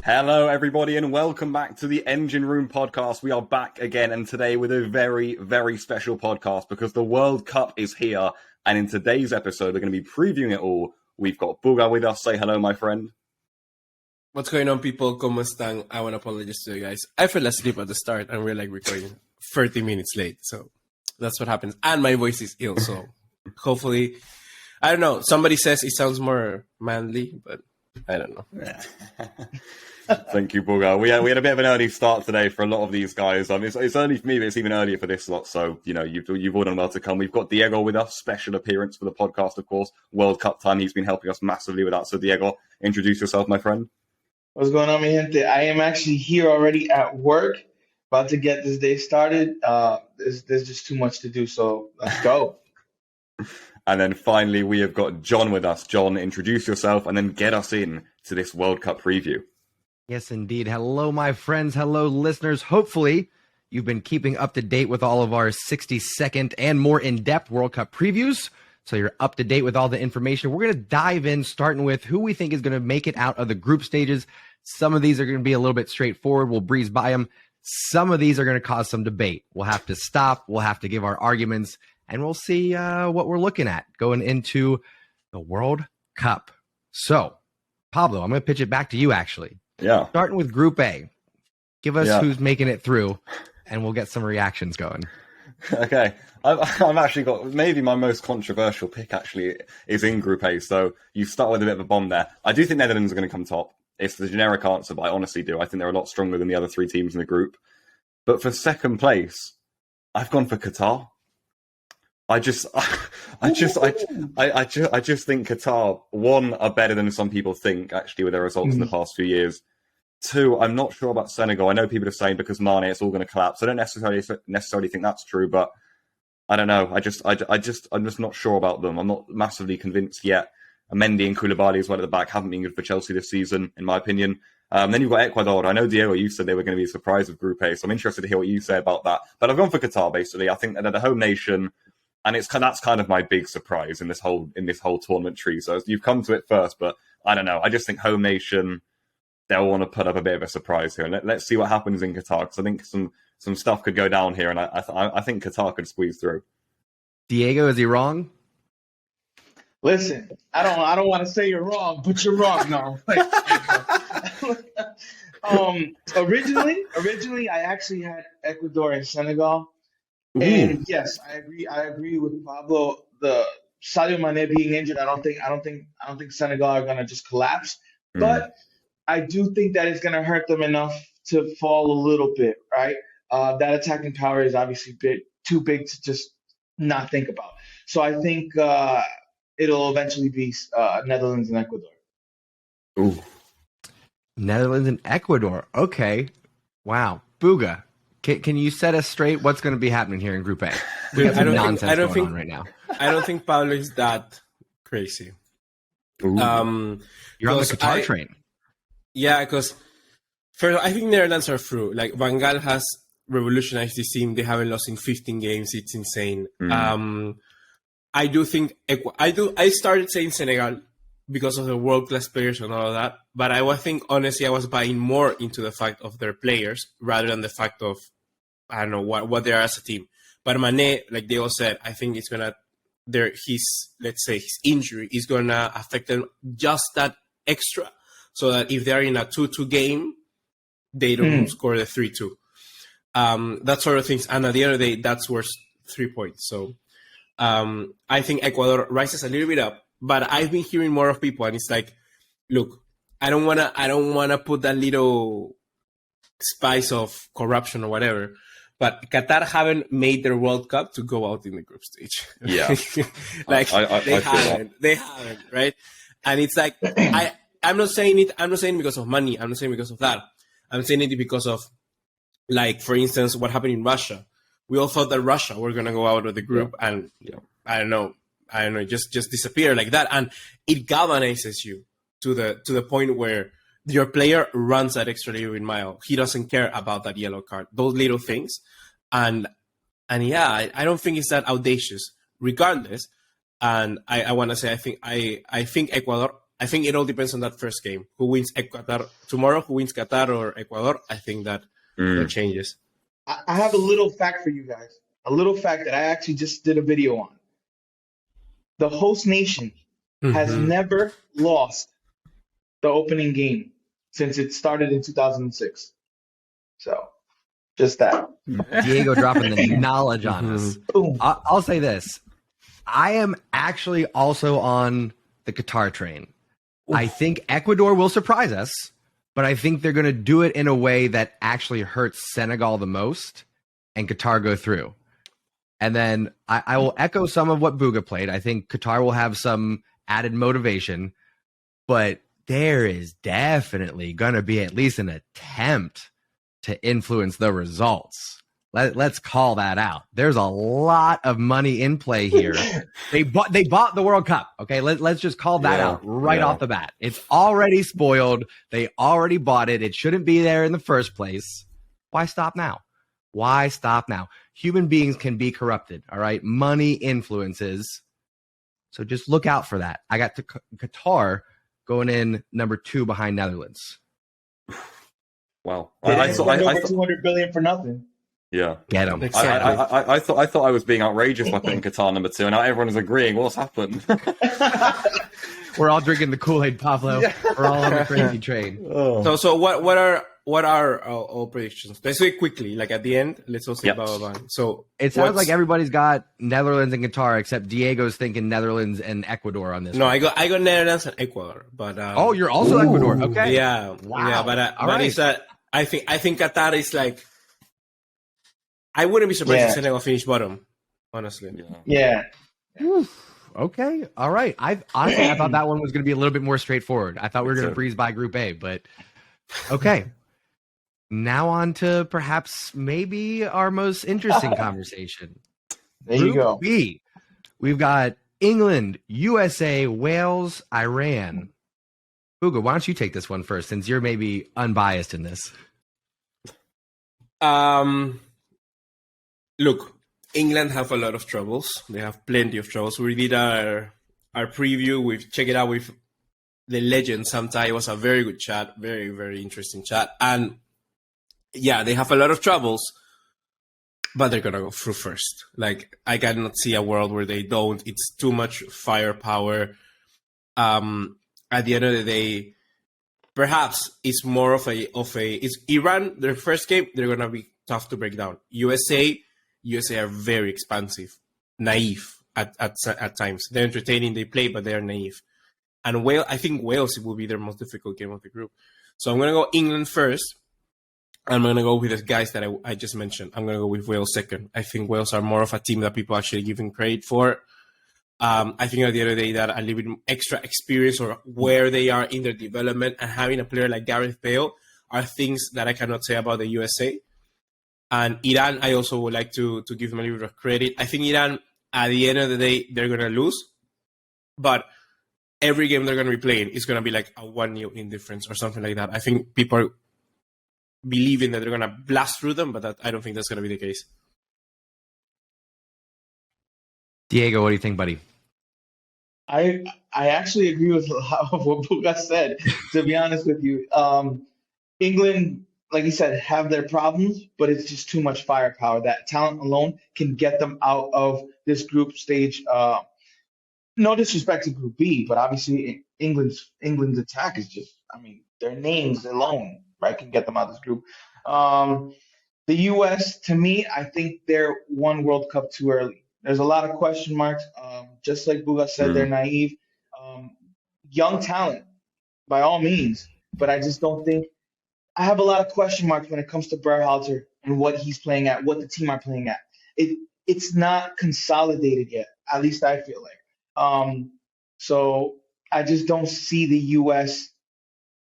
Hello, everybody, and welcome back to the Engine Room podcast. We are back again, and today with a very, very special podcast because the World Cup is here. And in today's episode, we're going to be previewing it all. We've got BUGA with us. Say hello, my friend. What's going on, people? ¿Cómo están? I want to apologize to you guys. I fell asleep at the start, and we're like recording 30 minutes late. So that's what happens. And my voice is ill, so hopefully, I don't know. Somebody says it sounds more manly, but I don't know. Thank you, BUGA. We had a bit of an early start today for a lot of these guys. It's early for me, but it's even earlier for this lot. So, you know, you've all done well to come. We've got Diego with us, special appearance for the podcast, of course. World Cup time. He's been helping us massively with that. So, Diego, introduce yourself, my friend. What's going on, mi gente? I am actually here already at work, about to get this day started. There's just too much to do, so let's go. And then finally, we have got John with us. John, introduce yourself and then get us in to this World Cup preview. Yes, indeed. Hello, my friends. Hello, listeners. Hopefully, you've been keeping up to date with all of our 60-second and more in-depth World Cup previews. So you're up to date with all the information. We're going to dive in, starting with who we think is going to make it out of the group stages. Some of these are going to be a little bit straightforward. We'll breeze by them. Some of these are going to cause some debate. We'll have to stop. We'll have to give our arguments, and we'll see what we're looking at going into the World Cup. So, Pablo, I'm going to pitch it back to you, actually. Yeah. Starting with Group A. Give us who's making it through, and we'll get some reactions going. Okay. I've actually got maybe my most controversial pick actually is in Group A. So you start with a bit of a bomb there. I do think Netherlands are going to come top. It's the generic answer, but I honestly do. I think they're a lot stronger than the other three teams in the group. But for second place, I've gone for Qatar. I just think Qatar, one, are better than some people think, actually, with their results in the past few years. Two, I'm not sure about Senegal. I know people are saying because Mane, it's all going to collapse. I don't necessarily think that's true, but I don't know. I'm just not sure about them. I'm not massively convinced yet. Mendy and Koulibaly as well at the back haven't been good for Chelsea this season, in my opinion. Then you've got Ecuador. I know, Diego, you said they were going to be a surprise of Group A, so I'm interested to hear what you say about that. But I've gone for Qatar, basically. I think that they're the home nation. And that's kind of my big surprise in this whole tournament tree. So you've come to it first, but I don't know. I just think home nation, they'll want to put up a bit of a surprise here. And let's see what happens in Qatar, because I think some stuff could go down here, and I think Qatar could squeeze through. Diego, is he wrong? Listen, I don't want to say you're wrong, but you're wrong. No. Originally, I actually had Ecuador and Senegal. And yes, I agree with Pablo. The Sadio Mane being injured, I don't think Senegal are gonna just collapse. But I do think that it's gonna hurt them enough to fall a little bit, right? That attacking power is obviously too big to just not think about. So I think it'll eventually be Netherlands and Ecuador. Ooh. Netherlands and Ecuador. Okay. Wow. BUGA. Can you set us straight? What's going to be happening here in Group A? We have some nonsense going on right now. I don't think Pablo is that crazy. You're on the Qatar train. Yeah, because first, I think Netherlands are through. Like, Van Gaal has revolutionized this team. They haven't lost in 15 games. It's insane. I do think I started saying Senegal because of the world-class players and all of that. But I think, honestly, I was buying more into the fact of their players rather than the fact of, I don't know, what they are as a team. But Mane, like they all said, I think it's going to, his injury is going to affect them just that extra. So that if they're in a 2-2 game, they don't score the 3-2. That sort of things. And at the end of the day, that's worth 3 points. So I think Ecuador rises a little bit up. But I've been hearing more of people, and it's like, look, I don't wanna put that little spice of corruption or whatever. But Qatar haven't made their World Cup to go out in the group stage. Yeah, they haven't, right? And it's like I'm not saying it. I'm not saying because of money. I'm not saying because of that. I'm saying it because of, like, for instance, what happened in Russia. We all thought that Russia were gonna go out of the group, and I don't know, just disappear like that, and it galvanizes you to the point where your player runs that extra little mile. He doesn't care about that yellow card, those little things, and yeah, I don't think it's that audacious, regardless. And I want to say, I think Ecuador I think it all depends on that first game. Who wins Qatar tomorrow? Who wins Qatar or Ecuador? I think that changes. I have a little fact for you guys. A little fact that I actually just did a video on. The host nation has never lost the opening game since it started in 2006. So, just that. Diego dropping the knowledge on us. I'll say this. I am actually also on the Qatar train. I think Ecuador will surprise us, but I think they're going to do it in a way that actually hurts Senegal the most and Qatar go through. And then I will echo some of what BUGA played. I think Qatar will have some added motivation, but there is definitely going to be at least an attempt to influence the results. Let's call that out. There's a lot of money in play here. They bought the World Cup. Okay, let's just call that out right off the bat. It's already spoiled. They already bought it. It shouldn't be there in the first place. Why stop now? Why stop now? Human beings can be corrupted. All right, money influences. So just look out for that. I got Qatar going in number 2 behind Netherlands. Wow, I thought over 200 billion for nothing. Yeah, get them. I thought I was being outrageous by putting Qatar number 2, and now everyone is agreeing. What's happened? We're all drinking the Kool-Aid, Pablo. We're all on the crazy train. So what are our predictions? Let's do it quickly. Like at the end, let's all say blah blah blah. So it sounds like everybody's got Netherlands and Qatar, except Diego's thinking Netherlands and Ecuador on this. No, I got Netherlands and Ecuador, but you're also Ecuador. Okay. Yeah. Wow. Yeah, but it's that I think Qatar is like. I wouldn't be surprised if Senegal finished bottom, honestly. Yeah. Okay. All right. I thought that one was going to be a little bit more straightforward. I thought we were going to breeze by Group A, but okay. Now on to perhaps maybe our most interesting conversation. There you go. Group B. We've got England, USA, Wales, Iran. BUGA, why don't you take this one first, since you're maybe unbiased in this? Look, England have a lot of troubles. They have plenty of troubles. We did our preview. We've checked it out with the legend, Samtai. It was a very good chat. Very, very interesting chat. And yeah, they have a lot of troubles, but they're going to go through first. Like, I cannot see a world where they don't. It's too much firepower. At the end of the day, perhaps it's more of a it's Iran, their first game, they're going to be tough to break down. USA are very expansive, naive at times. They're entertaining, they play, but they're naive. And I think Wales will be their most difficult game of the group. So I'm going to go England first. I'm going to go with the guys that I just mentioned. I'm going to go with Wales second. I think Wales are more of a team that people actually giving credit for. I think at the end of the day that a little bit extra experience or where they are in their development and having a player like Gareth Bale are things that I cannot say about the USA. And Iran, I also would like to give them a little bit of credit. I think Iran, at the end of the day, they're going to lose. But every game they're going to be playing is going to be like a 1-0 indifference or something like that. I think people are believing that they're going to blast through them, but I don't think that's going to be the case. Diego, what do you think, buddy? I actually agree with a lot of what BUGA said, to be honest with you. England, like you said, have their problems, but it's just too much firepower. That talent alone can get them out of this group stage. No disrespect to Group B, but obviously England's attack is just, their names alone, right, can get them out of this group. The U.S., to me, I think they're one World Cup too early. There's a lot of question marks. Just like BUGA said, they're naive. Young talent, by all means, but I just don't think I have a lot of question marks when it comes to Berhalter and what he's playing at, what the team are playing at. It's not consolidated yet, at least I feel like. So I just don't see the U.S.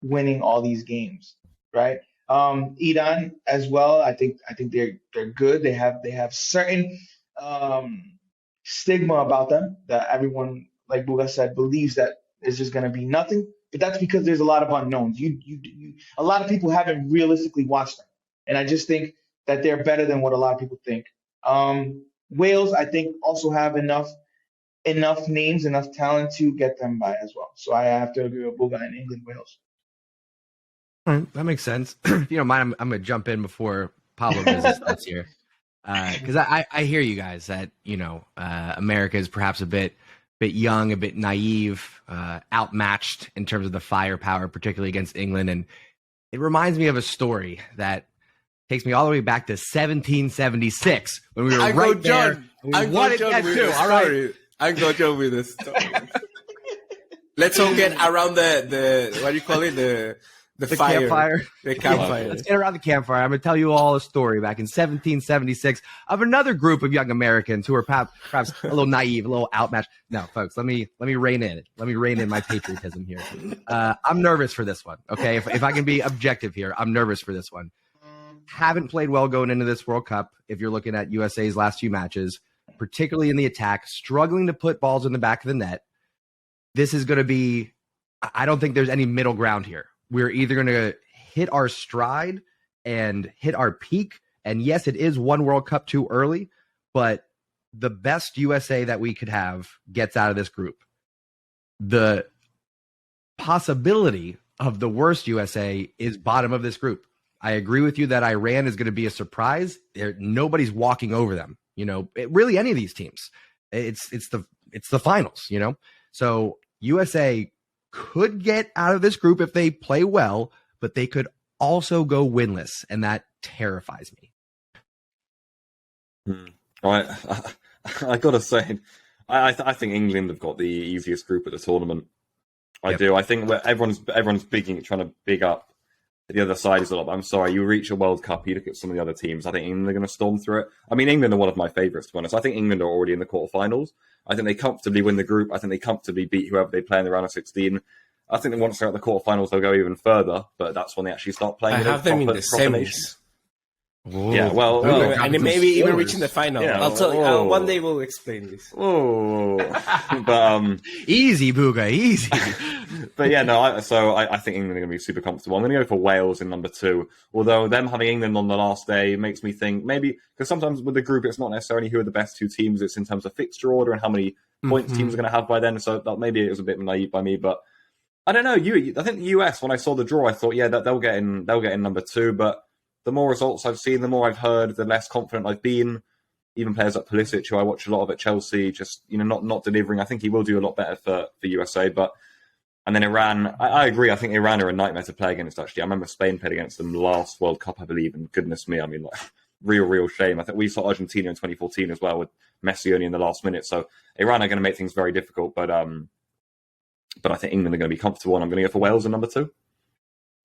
winning all these games, right? Iran as well. I think they're good. They have certain stigma about them that everyone, like BUGA said, believes that it's just going to be nothing. But that's because there's a lot of unknowns. A lot of people haven't realistically watched them, and I just think that they're better than what a lot of people think. Wales, I think, also have enough enough names, enough talent to get them by as well. So I have to agree with BUGA and England, Wales. All right, that makes sense. If you don't mind, I'm going to jump in before Pablo gives his thoughts here. Because I hear you guys that, America is perhaps a bit young, a bit naive, outmatched in terms of the firepower, particularly against England. And it reminds me of a story that takes me all the way back to 1776 when we were right there. I got John with the story. I got John with the story. Let's all get around the what do you call it? The fire. Campfire. The campfire. Let's get around the campfire. I'm going to tell you all a story back in 1776 of another group of young Americans who were perhaps a little naive, a little outmatched. No, folks, let me rein in. Let me rein in my patriotism here. I'm nervous for this one. Okay, if I can be objective here, I'm nervous for this one. Haven't played well going into this World Cup. If you're looking at USA's last few matches, particularly in the attack, struggling to put balls in the back of the net. This is going to be. I don't think there's any middle ground here. We're either going to hit our stride and hit our peak. And yes, it is one World Cup too early, but the best USA that we could have gets out of this group. The possibility of the worst USA is bottom of this group. I agree with you that Iran is going to be a surprise. Nobody's walking over them. Really any of these teams. It's the finals, So USA could get out of this group if they play well, but they could also go winless, and that terrifies me. I gotta say, I think England have got the easiest group at the tournament. I do. I think everyone's trying to big up the other side is a lot. But I'm sorry, you reach a World Cup, you look at some of the other teams. I think England are going to storm through it. I mean, England are one of my favourites, to be honest. I think England are already in the quarterfinals. I think they comfortably win the group. I think they comfortably beat whoever they play in the round of 16. I think that once they're at the quarterfinals, they'll go even further. But that's when they actually start playing. I have them in the semis. Yeah, well, and maybe even reaching the final. Yeah, I'll tell you. One day we'll explain this. But easy, BUGA, easy. But yeah, no. I think England are going to be super comfortable. I'm going to go for Wales in number 2. Although them having England on the last day makes me think maybe because sometimes with the group it's not necessarily who are the best 2 teams. It's in terms of fixture order and how many points teams are going to have by then. So that maybe it was a bit naive by me, but I don't know. I think the US when I saw the draw, I thought that they'll get in number 2, but the more results I've seen, the more I've heard, the less confident I've been. Even players like Pulisic, who I watch a lot of at Chelsea, just not delivering. I think he will do a lot better for USA. And then Iran, I agree. I think Iran are a nightmare to play against. Actually, I remember Spain played against them last World Cup, I believe. And goodness me, I mean, real shame. I think we saw Argentina in 2014 as well with Messi only in the last minute. So Iran are going to make things very difficult. But I think England are going to be comfortable, and I'm going to go for Wales in number 2.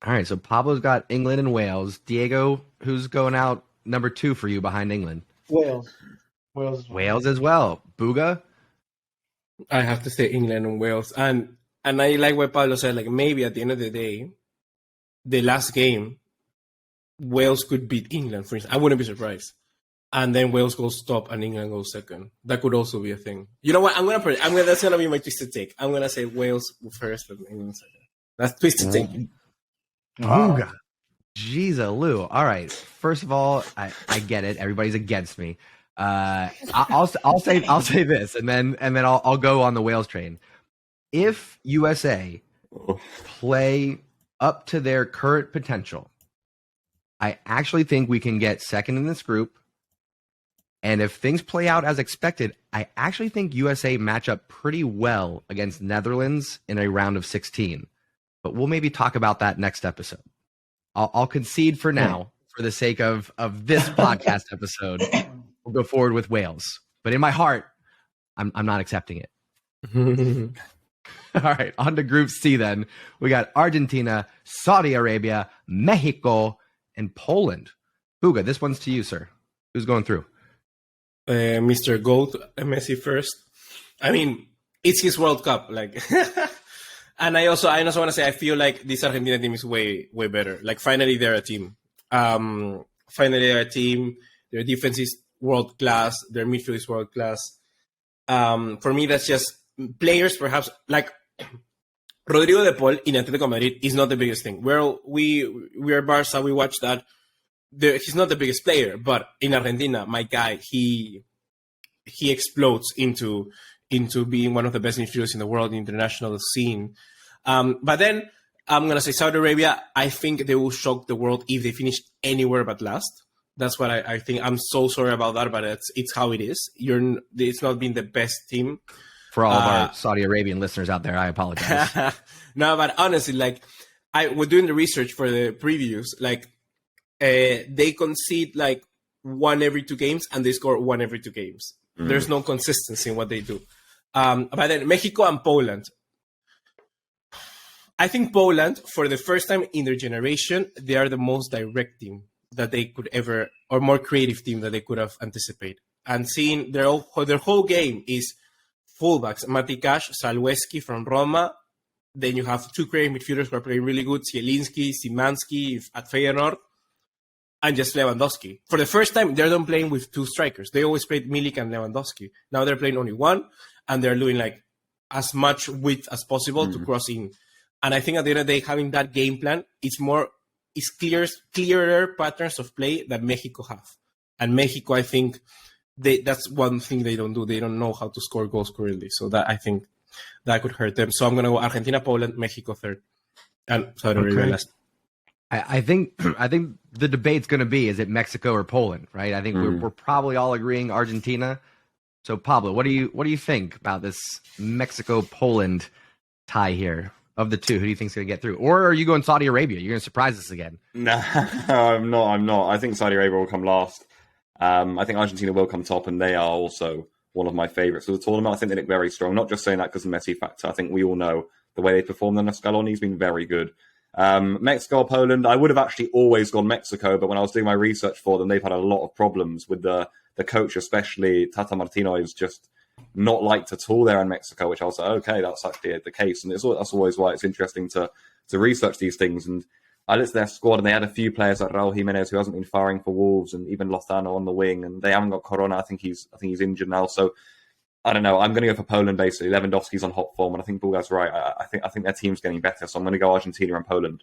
All right, so Pablo's got England and Wales. Diego, who's going out number 2 for you behind England? Wales as well. BUGA? I have to say England and Wales. And I like what Pablo said, like maybe at the end of the day, the last game, Wales could beat England, for instance. I wouldn't be surprised. And then Wales goes top and England goes second. That could also be a thing. You know what? That's gonna be my twisted take. I'm gonna say Wales first and England second. That's twisted take. BUGA. Jeez-a-loo. All right. First of all, I get it. Everybody's against me. I'll say this, and then I'll go on the Wales train. If USA play up to their current potential, I actually think we can get second in this group. And if things play out as expected, I actually think USA match up pretty well against Netherlands in a round of 16. But we'll maybe talk about that next episode. I'll concede for now, for the sake of this podcast episode. We'll go forward with Wales. But in my heart, I'm not accepting it. All right, on to Group C then. We got Argentina, Saudi Arabia, Mexico, and Poland. BUGA, this one's to you, sir. Who's going through? Mr. Gold, Messi first. I mean, it's his World Cup. And I also want to say I feel like this Argentina team is way better. Like finally they're a team. Their defense is world class. Their midfield is world class. For me, that's just players. Perhaps like Rodrigo de Paul in Atletico Madrid is not the biggest thing. We are Barca. We watch that. He's not the biggest player, but in Argentina, my guy, he he explodes into being one of the best midfielders in the world, the international scene. But then I'm going to say Saudi Arabia, I think they will shock the world if they finish anywhere but last. That's what I think. I'm so sorry about that, but it's how it is. It's not been the best team. For all of our Saudi Arabian listeners out there, I apologize. No, but honestly, like, I was doing the research for the previews. Like, they concede like 1 every 2 games, and they score 1 every 2 games. There's no consistency in what they do. But then Mexico and Poland. I think Poland, for the first time in their generation, they are the most direct team that they could ever, or more creative team that they could have anticipated. And seeing their whole game is fullbacks, Matikash, Salweski from Roma. Then you have 2 creative midfielders who are playing really good, Zielinski, Szymanski at Feyenoord, and just Lewandowski. For the first time, they're not playing with 2 strikers. They always played Milik and Lewandowski. Now they're playing only 1, and they're doing like as much width as possible to cross in. And I think at the end of the day, having that game plan, it's clearer patterns of play that Mexico have. And Mexico, I think, that's one thing they don't do. They don't know how to score goals correctly. So that, I think, that could hurt them. So I'm going to go Argentina, Poland, Mexico third, and Saudi Arabia last. I think the debate's going to be, is it Mexico or Poland, right? I think we're probably all agreeing Argentina. So Pablo, what do you think about this Mexico-Poland tie here? Of the 2, who do you think is going to get through? Or are you going Saudi Arabia? You're going to surprise us again. No, I'm not. I think Saudi Arabia will come last. I think Argentina will come top, and they are also one of my favourites for the tournament. I think they look very strong. Not just saying that because of the Messi factor. I think we all know the way they performed on Scaloni has been very good. Mexico or Poland, I would have actually always gone Mexico, but when I was doing my research for them, they've had a lot of problems with the coach, especially Tata Martino, is just not liked at all there in Mexico, which I was like, okay, that's actually the case. And that's always why it's interesting to research these things. And I looked at their squad, and they had a few players like Raul Jimenez, who hasn't been firing for Wolves, and even Lozano on the wing, and they haven't got Corona. I think he's injured now. So I don't know. I'm going to go for Poland, basically. Lewandowski's on hot form, and I think Bulgar's right. I think their team's getting better, so I'm going to go Argentina and Poland.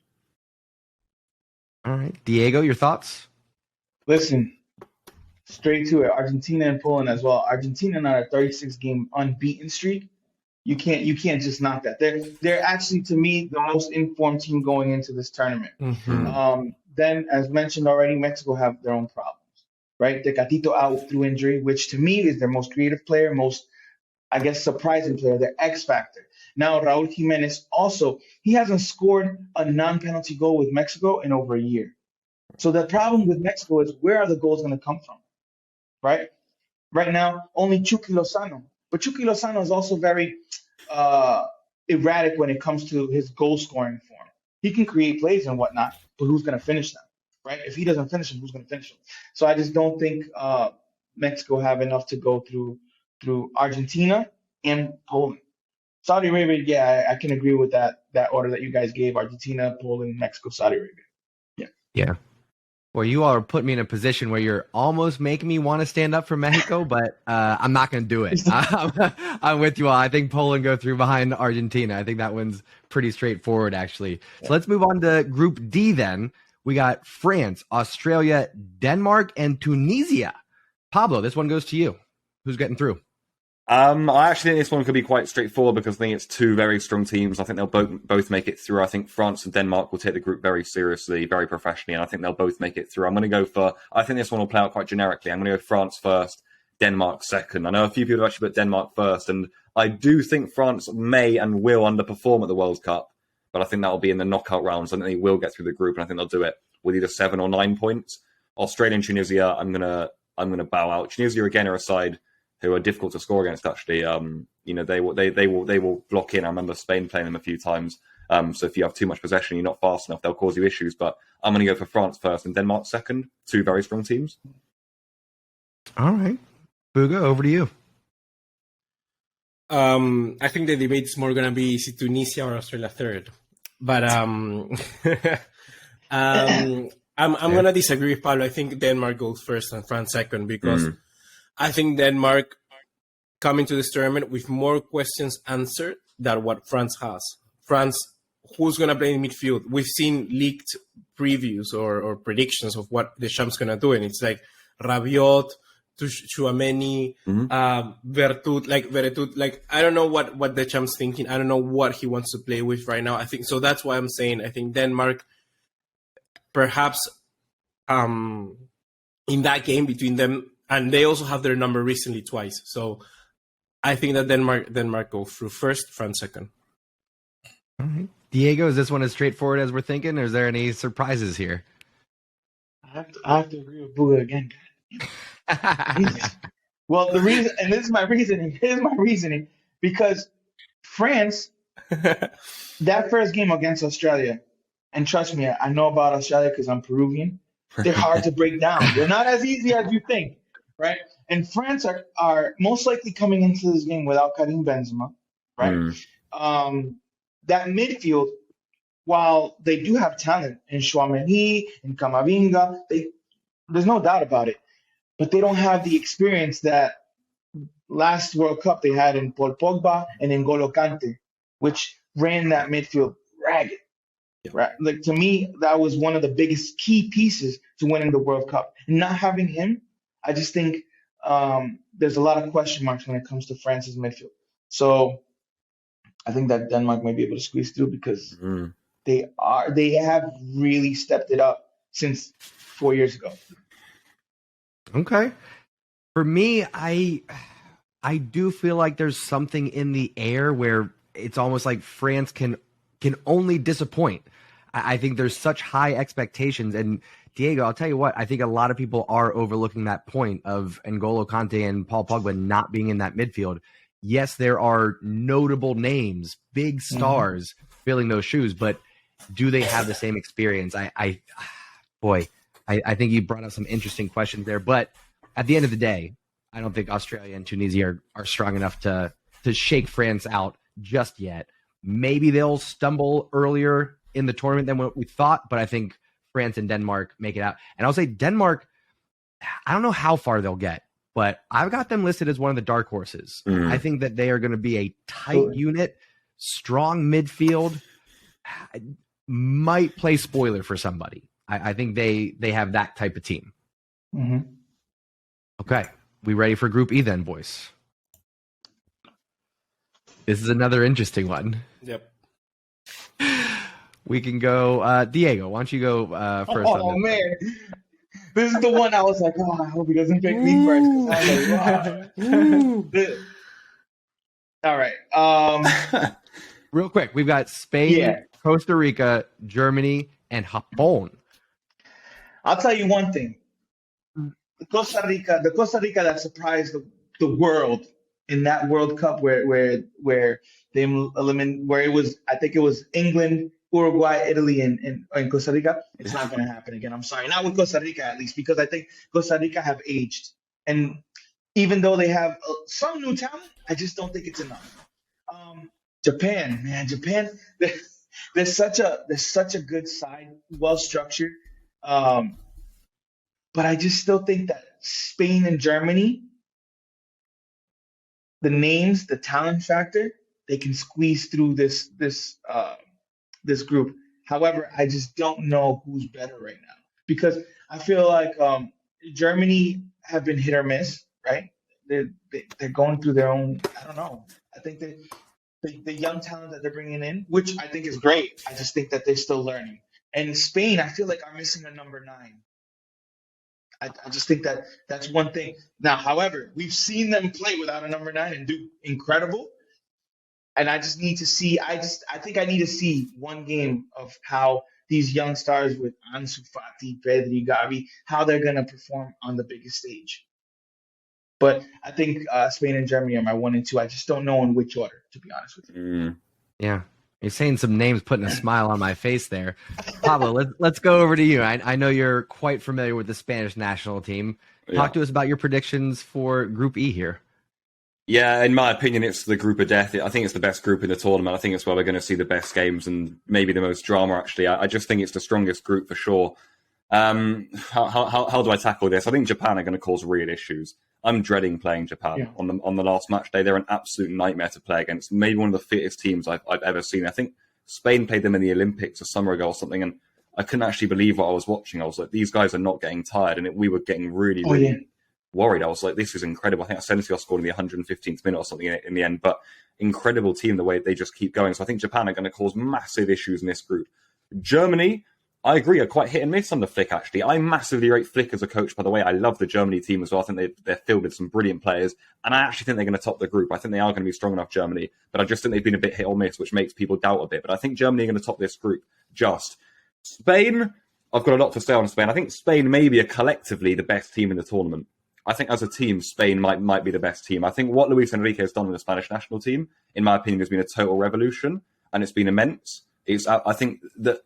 All right. Diego, your thoughts? Listen, straight to it. Argentina and Poland as well. Argentina on a 36-game unbeaten streak. You can't just knock that. They're actually, to me, the most informed team going into this tournament. Then, as mentioned already, Mexico have their own problems, right? Tecatito out through injury, which to me is their most creative player, most, I guess, surprising player, their X factor. Now, Raul Jimenez also, he hasn't scored a non-penalty goal with Mexico in over a year. So the problem with Mexico is, where are the goals going to come from, right? Right now, only Chucky Lozano. But Chucky Lozano is also very erratic when it comes to his goal-scoring form. He can create plays and whatnot, but who's going to finish them, right? If he doesn't finish them, who's going to finish them? So I just don't think Mexico have enough to go through Argentina and Poland. Saudi Arabia, yeah, I can agree with that order that you guys gave: Argentina, Poland, Mexico, Saudi Arabia. Yeah. Well, you all are putting me in a position where you're almost making me want to stand up for Mexico, but I'm not going to do it. I'm with you all. I think Poland go through behind Argentina. I think that one's pretty straightforward, actually. So let's move on to Group D then. We got France, Australia, Denmark, and Tunisia. Pablo, this one goes to you. Who's getting through? I actually think this one could be quite straightforward because I think it's 2 very strong teams. I think they'll both make it through. I think France and Denmark will take the group very seriously, very professionally, and I think they'll both make it through. I'm going to go for, I think this one will play out quite generically. I'm going to go France first, Denmark second. I know a few people have actually put Denmark first, and I do think France may and will underperform at the World Cup, but I think that will be in the knockout rounds. I think they will get through the group, and I think they'll do it with either 7 or 9 points. Australia and Tunisia, I'm gonna bow out. Tunisia again are a side who are difficult to score against. Actually, they will block in. I remember Spain playing them a few times. So if you have too much possession, you're not fast enough, they'll cause you issues. But I'm going to go for France first and Denmark second. 2 very strong teams. All right, BUGA, over to you. I think the debate is more going to be Tunisia or Australia third. But I'm going to disagree with Pablo. I think Denmark goes first and France second because I think Denmark coming to this tournament with more questions answered than what France has. France, who's going to play in midfield? We've seen leaked previews or predictions of what Deschamps going to do, and it's like Rabiot, to Tchouaméni, Mm-hmm. Veretout. Like, I don't know what Deschamps thinking. I don't know what he wants to play with right now. I think so. That's why I'm saying I think Denmark, perhaps, in that game between them, and they also have their number recently twice. So I think that Denmark go through first, France second. All right. Diego, is this one as straightforward as we're thinking, or is there any surprises here? I have to agree with BUGA again. Well, the reason, and this is my reasoning. Here's my reasoning, because France, that first game against Australia, and trust me, I know about Australia because I'm Peruvian. They're hard to break down. They're not as easy as you think, right? And France are most likely coming into this game without Karim Benzema, right? That midfield, while they do have talent in Tchouaméni and Camavinga, there's no doubt about it, but they don't have the experience that last World Cup they had in Paul Pogba and in N'Golo Kante, which ran that midfield ragged. Right? Like, to me, that was one of the biggest key pieces to winning the World Cup. And not having him, I just think there's a lot of question marks when it comes to France's midfield. So I think that Denmark might be able to squeeze through because they have really stepped it up since 4 years ago. Okay. For me, I do feel like there's something in the air where it's almost like France can only disappoint. I think there's such high expectations. And Diego, I'll tell you what, I think a lot of people are overlooking that point of N'Golo Kante and Paul Pogba not being in that midfield. Yes, there are notable names, big stars filling those shoes, but do they have the same experience? I think you brought up some interesting questions there. But at the end of the day, I don't think Australia and Tunisia are strong enough to shake France out just yet. Maybe they'll stumble earlier in the tournament than what we thought, but I think France and Denmark make it out. And I'll say Denmark, I don't know how far they'll get, but I've got them listed as one of the dark horses. I think that they are going to be a tight unit, strong midfield, might play spoiler for somebody. I think they have that type of team. Okay, we ready for Group E then, boys? This is another interesting one. Yep. We can go, Diego, why don't you go first? Oh, man. This is the one I was like, I hope he doesn't pick me first. I was like, all right. Real quick, we've got Spain, Costa Rica, Germany, and Japón. I'll tell you one thing. The Costa Rica that surprised the world in that World Cup where they eliminated, where it was, I think it was England, Uruguay, Italy, and Costa Rica. It's not going to happen again. I'm sorry. Not with Costa Rica, at least, because I think Costa Rica have aged. And even though they have some new talent, I just don't think it's enough. Japan, man. Japan, they're such a good side, well-structured. But I just still think that Spain and Germany, the names, the talent factor, they can squeeze through this group. However, I just don't know who's better right now, because I feel like Germany have been hit or miss, right? They're going through their own. I don't know. I think the young talent that they're bringing in, which I think is great. I just think that they're still learning. And Spain, I feel like are missing a number 9. I just think that that's one thing. Now, however, we've seen them play without a number 9 and do incredible. And I just need to see. I think I need to see one game of how these young stars with Ansu Fati, Pedri, Gavi, how they're gonna perform on the biggest stage. But I think Spain and Germany are my 1 and 2. I just don't know in which order, to be honest with you. Yeah, you're saying some names, putting a smile on my face there. Pablo, let's go over to you. I know you're quite familiar with the Spanish national team. Talk to us about your predictions for Group E here. Yeah, in my opinion, it's the group of death. I think it's the best group in the tournament. I think it's where we're going to see the best games and maybe the most drama, actually. I just think it's the strongest group for sure. How do I tackle this? I think Japan are going to cause real issues. I'm dreading playing Japan on the last match day. They're an absolute nightmare to play against. Maybe one of the fittest teams I've ever seen. I think Spain played them in the Olympics a summer ago or something, and I couldn't actually believe what I was watching. I was like, these guys are not getting tired, and we were getting really worried. I was like, this is incredible. I think Asensio scored in the 115th minute or something in the end, but incredible team the way they just keep going. So I think Japan are going to cause massive issues in this group. Germany, I agree, are quite hit and miss under Flick, actually. I massively rate Flick as a coach, by the way. I love the Germany team as well. I think they're filled with some brilliant players, and I actually think they're going to top the group. I think they are going to be strong enough, Germany, but I just think they've been a bit hit or miss, which makes people doubt a bit. But I think Germany are going to top this group just. Spain, I've got a lot to say on Spain. I think Spain maybe are collectively the best team in the tournament. I think as a team, Spain might be the best team. I think what Luis Enrique has done with the Spanish national team, in my opinion, has been a total revolution, and it's been immense. I think that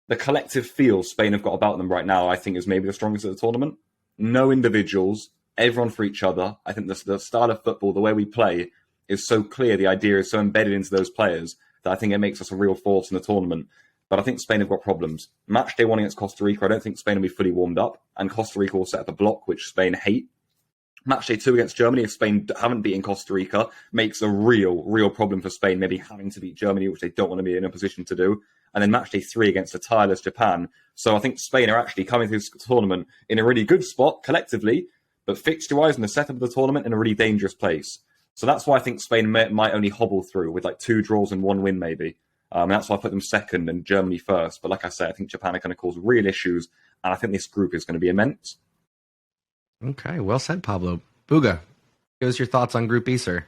the collective feel Spain have got about them right now, I think, is maybe the strongest at the tournament. No individuals, everyone for each other. I think the style of football, the way we play, is so clear. The idea is so embedded into those players that I think it makes us a real force in the tournament. But I think Spain have got problems. Match day 1 against Costa Rica, I don't think Spain will be fully warmed up, and Costa Rica will set up a block, which Spain hate. Match day 2 against Germany, if Spain haven't beaten Costa Rica, makes a real problem for Spain, maybe having to beat Germany, which they don't want to be in a position to do. And then match day 3 against a tireless Japan. So I think Spain are actually coming through this tournament in a really good spot collectively, but fixture-wise in the setup of the tournament in a really dangerous place. So that's why I think Spain might only hobble through with like 2 draws and 1 win maybe. That's why I put them second and Germany first. But like I said, I think Japan are going to cause real issues, and I think this group is going to be immense. Okay, well said, Pablo. BUGA, give us your thoughts on Group E, sir.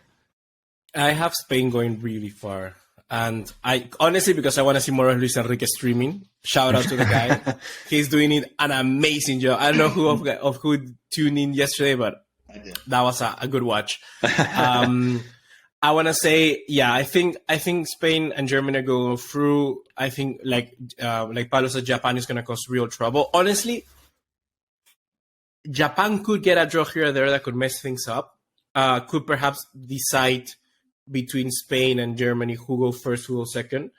I have Spain going really far. And I honestly, because I want to see more of Luis Enrique streaming. Shout out to the guy. He's doing an amazing job. I don't know who tuned in yesterday, but that was a good watch. I want to say, yeah, I think Spain and Germany go through. I think like Pablo said, Japan is going to cause real trouble. Honestly, Japan could get a draw here or there that could mess things up. Could perhaps decide between Spain and Germany who go first, who go second.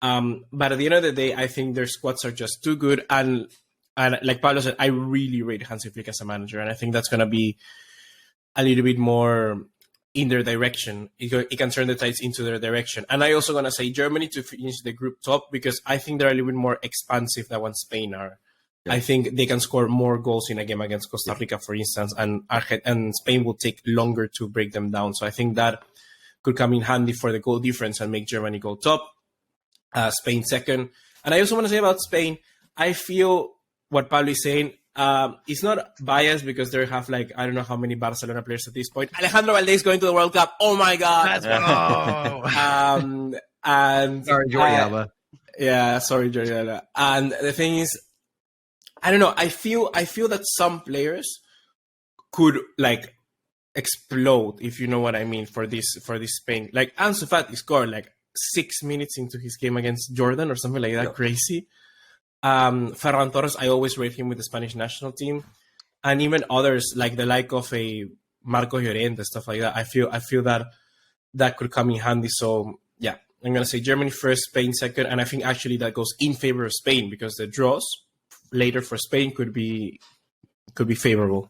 But at the end of the day, I think their squads are just too good. And like Pablo said, I really rate Hansi Flick as a manager. And I think that's going to be a little bit more in their direction. It can turn the tides into their direction. And I also going to say Germany to finish the group top, because I think they're a little bit more expansive than what Spain are. Yeah. I think they can score more goals in a game against Costa Rica, for instance, and Spain will take longer to break them down. So I think that could come in handy for the goal difference and make Germany go top, Spain second. And I also want to say about Spain, I feel what Pablo is saying, it's not biased because they have like, I don't know how many Barcelona players at this point. Alejandro Valdés going to the World Cup. Oh my God. Let's go. And sorry, Jordi Alba. Yeah, sorry, Jordi Alba. And the thing is, I don't know. I feel that some players could like explode, if you know what I mean, for this Spain. Like Ansu Fati scored like 6 minutes into his game against Jordan or something like that. Yep. Crazy. Ferran Torres, I always rate him with the Spanish national team, and even others like of a Marco Llorente, stuff like that. I feel that could come in handy. So yeah, I'm gonna say Germany first, Spain second, and I think actually that goes in favor of Spain because the draws later for Spain could be favorable.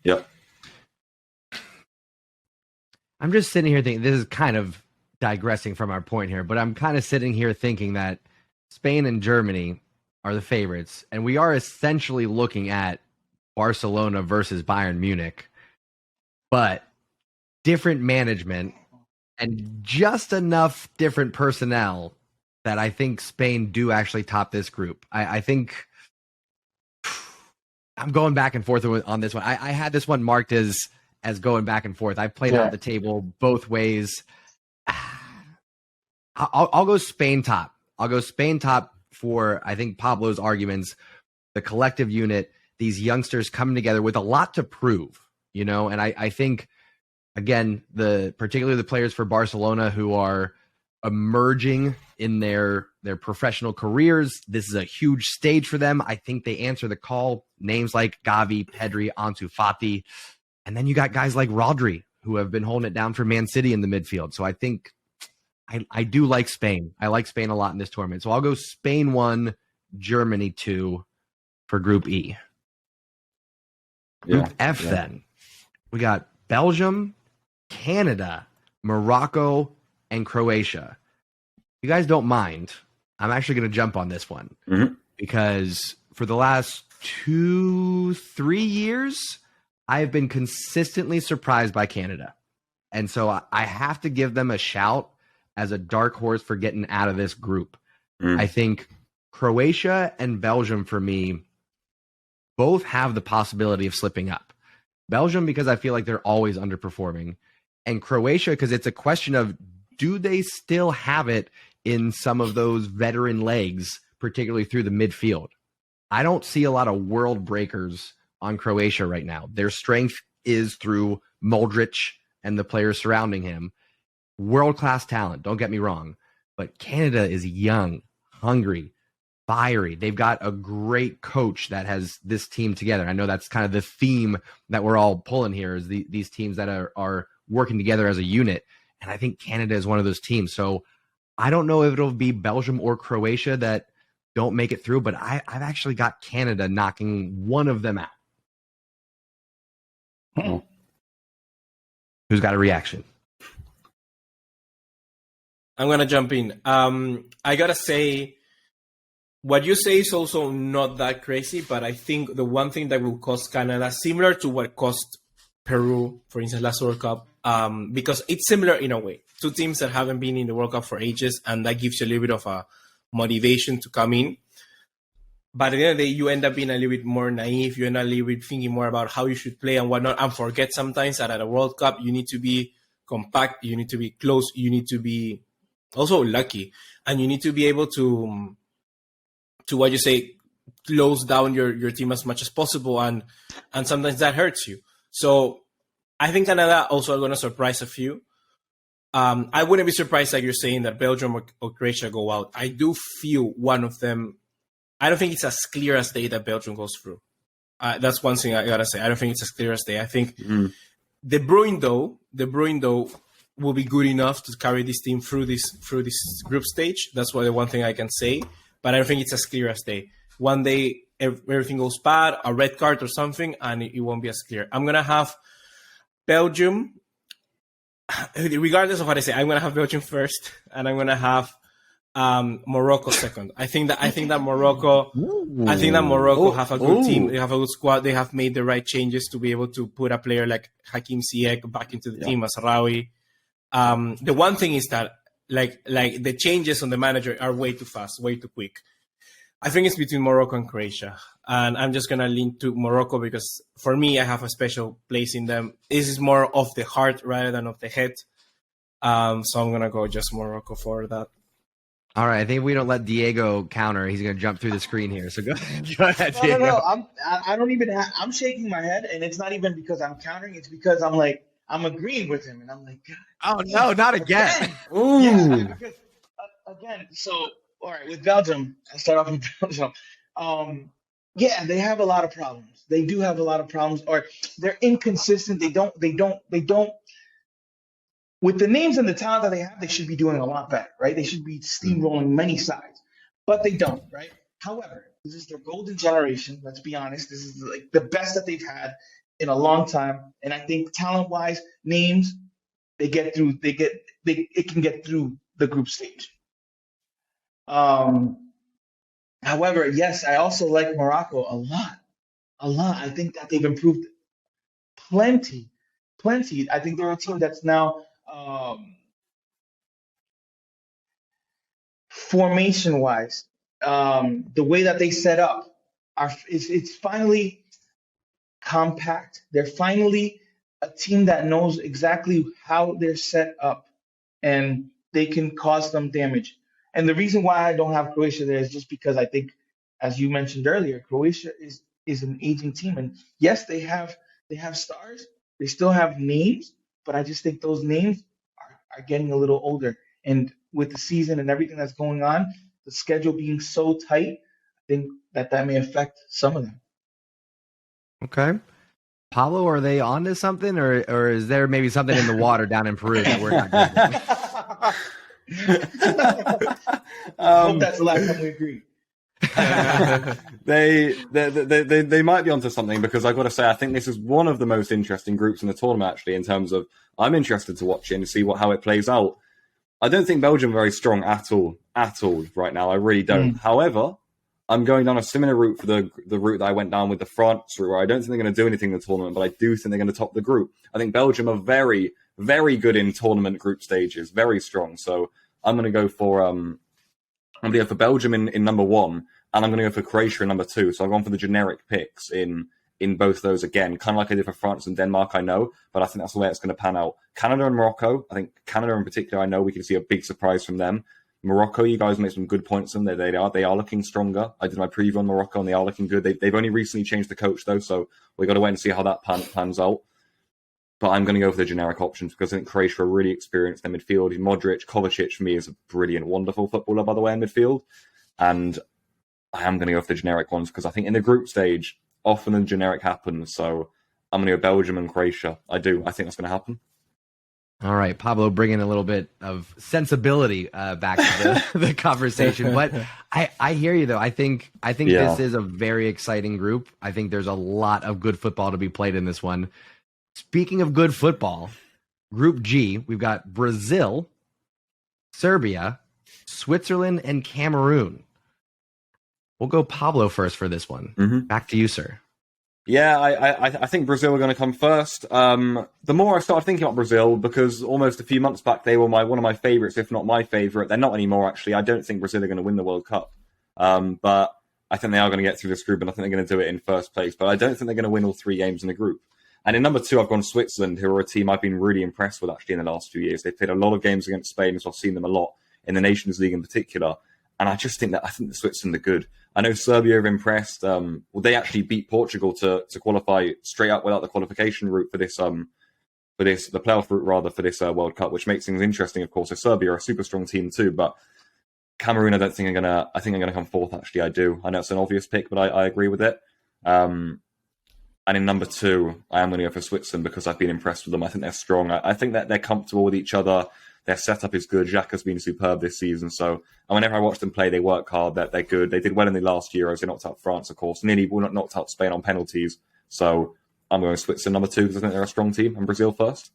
Yeah. I'm just sitting here thinking, this is kind of digressing from our point here, but I'm kind of sitting here thinking that Spain and Germany are the favorites, and we are essentially looking at Barcelona versus Bayern Munich, but different management and just enough different personnel that I think Spain do actually top this group. I think I'm going back and forth on this one. I had this one marked as going back and forth. I played out the table both ways. I'll go Spain top. I'll go Spain top for, I think, Pablo's arguments, the collective unit, these youngsters coming together with a lot to prove, you know? And I think, again, particularly the players for Barcelona who are emerging in their professional careers, this is a huge stage for them. I think they answer the call. Names like Gavi, Pedri, Ansu Fati. And then you got guys like Rodri who have been holding it down for Man City in the midfield. So I think I do like Spain. I like Spain a lot in this tournament. So I'll go Spain 1, Germany 2 for Group E. Group F then. We got Belgium, Canada, Morocco, and Croatia. If you guys don't mind, I'm actually going to jump on this one because for the last 2-3 years, I've been consistently surprised by Canada. And so I have to give them a shout as a dark horse for getting out of this group. I think Croatia and Belgium, for me, both have the possibility of slipping up. Belgium, because I feel like they're always underperforming. And Croatia, because it's a question of, do they still have it in some of those veteran legs, particularly through the midfield? I don't see a lot of world breakers on Croatia right now. Their strength is through Modric and the players surrounding him. World-class talent, don't get me wrong. But Canada is young, hungry, fiery. They've got a great coach that has this team together. I know that's kind of the theme that we're all pulling here, is these teams that are working together as a unit. And I think Canada is one of those teams. So I don't know if it'll be Belgium or Croatia that don't make it through, but I've actually got Canada knocking one of them out. Oh. Who's got a reaction? I'm going to jump in. I got to say, what you say is also not that crazy, but I think the one thing that will cost Canada, similar to what cost Peru, for instance, last World Cup, because it's similar in a way. Two teams that haven't been in the World Cup for ages, and that gives you a little bit of a motivation to come in. But at the end of the day, you end up being a little bit more naive. You end up a little bit thinking more about how you should play and whatnot, and forget sometimes that at a World Cup, you need to be compact, you need to be close, you need to be also lucky, and you need to be able to what you say, close down your team as much as possible, and sometimes that hurts you. So I think Canada also are going to surprise a few. I wouldn't be surprised, like you're saying, that Belgium or Croatia go out. I do feel one of them. I don't think it's as clear as day that Belgium goes through. That's one thing I gotta say. I don't think it's as clear as day. I think De Bruyne though will be good enough to carry this team through this group stage. That's the one thing I can say. But I don't think it's as clear as day. One day everything goes bad, a red card or something, and it won't be as clear. I'm gonna have Belgium. Regardless of what I say, I'm gonna have Belgium first, and I'm gonna have Morocco second. I think that Morocco have a good team. They have a good squad. They have made the right changes to be able to put a player like Hakim Ziyech back into the team as Rawi. The one thing is that like the changes on the manager are way too fast, way too quick. I think it's between Morocco and Croatia, and I'm just gonna lean to Morocco because for me, I have a special place in them. This is more of the heart rather than of the head. So I'm gonna go just Morocco for that. All right, I think if we don't let Diego counter, he's going to jump through the screen here. So go ahead, Diego. No. I don't even. I'm shaking my head, and it's not even because I'm countering. It's because I'm agreeing with him, and I'm like, God, oh no, not again! Ooh. Yeah, because, again. So all right, with Belgium, I start off with Belgium. Yeah, they have a lot of problems. They do have a lot of problems, or they're inconsistent. They don't. With the names and the talent that they have, they should be doing a lot better, right? They should be steamrolling many sides, but they don't, right? However, this is their golden generation. Let's be honest. This is like the best that they've had in a long time, and I think talent-wise, names, it can get through the group stage. However, yes, I also like Morocco a lot. I think that they've improved plenty. I think they're a team that's now. Formation wise, the way that they set up it's finally compact. They're finally a team that knows exactly how they're set up, and they can cause some damage. And the reason why I don't have Croatia there is just because I think, as you mentioned earlier, Croatia is an aging team, and yes, they have stars, they still have names, but I just think those names are getting a little older. And with the season and everything that's going on, the schedule being so tight, I think that may affect some of them. Okay. Pablo, are they on to something, or is there maybe something in the water down in Peru that we're not getting? I hope that's the last time we agree. They might be onto something, because I've got to say, I think this is one of the most interesting groups in the tournament, actually, in terms of I'm interested to watch it and see how it plays out. I don't think Belgium are very strong at all right now. I really don't. However, I'm going down a similar route for the route that I went down with the France route, where I don't think they're going to do anything in the tournament, but I do think they're going to top the group. I think Belgium are very, very good in tournament group stages, very strong. So I'm going to go for Belgium in number 1, and I'm going to go for Croatia in number 2. So I've gone for the generic picks in both those again, kind of like I did for France and Denmark, I know, but I think that's the way it's going to pan out. Canada and Morocco, I think Canada in particular, I know we can see a big surprise from them. Morocco, you guys made some good points on them. They are looking stronger. I did my preview on Morocco, and they are looking good. They've only recently changed the coach, though, so we've got to wait and see how that pans out. But I'm going to go for the generic options because I think Croatia are really experienced in midfield. Modric, Kovacic, for me, is a brilliant, wonderful footballer, by the way, in midfield. And I am going to go for the generic ones because I think in the group stage, often the generic happens. So I'm going to go Belgium and Croatia. I think that's going to happen. All right, Pablo, bringing a little bit of sensibility back to the conversation. But I hear you, though. I think this is a very exciting group. I think there's a lot of good football to be played in this one. Speaking of good football, Group G, we've got Brazil, Serbia, Switzerland, and Cameroon. We'll go Pablo first for this one. Mm-hmm. Back to you, sir. Yeah, I think Brazil are going to come first. The more I started thinking about Brazil, because almost a few months back they were one of my favourites, if not my favourite. They're not anymore, actually. I don't think Brazil are going to win the World Cup. But I think they are going to get through this group, and I think they're going to do it in first place. But I don't think they're going to win all 3 games in the group. And in number 2, I've gone Switzerland, who are a team I've been really impressed with, actually, in the last few years. They've played a lot of games against Spain, so I've seen them a lot in the Nations League in particular. And I just think that Switzerland are good. I know Serbia have impressed. They actually beat Portugal to qualify straight up without the qualification route for the playoff route rather for this World Cup, which makes things interesting. Of course, so Serbia are a super strong team too, but Cameroon, I think are going to come fourth. Actually, I do. I know it's an obvious pick, but I agree with it. And in number 2, I am going to go for Switzerland because I've been impressed with them. I think they're strong. I think that they're comfortable with each other. Their setup is good. Xhaka has been superb this season. So, and whenever I watch them play, they work hard. They're good. They did well in the last Euros. They knocked out France, of course. Nearly knocked out Spain on penalties. So I'm going to Switzerland number 2 because I think they're a strong team. And Brazil first.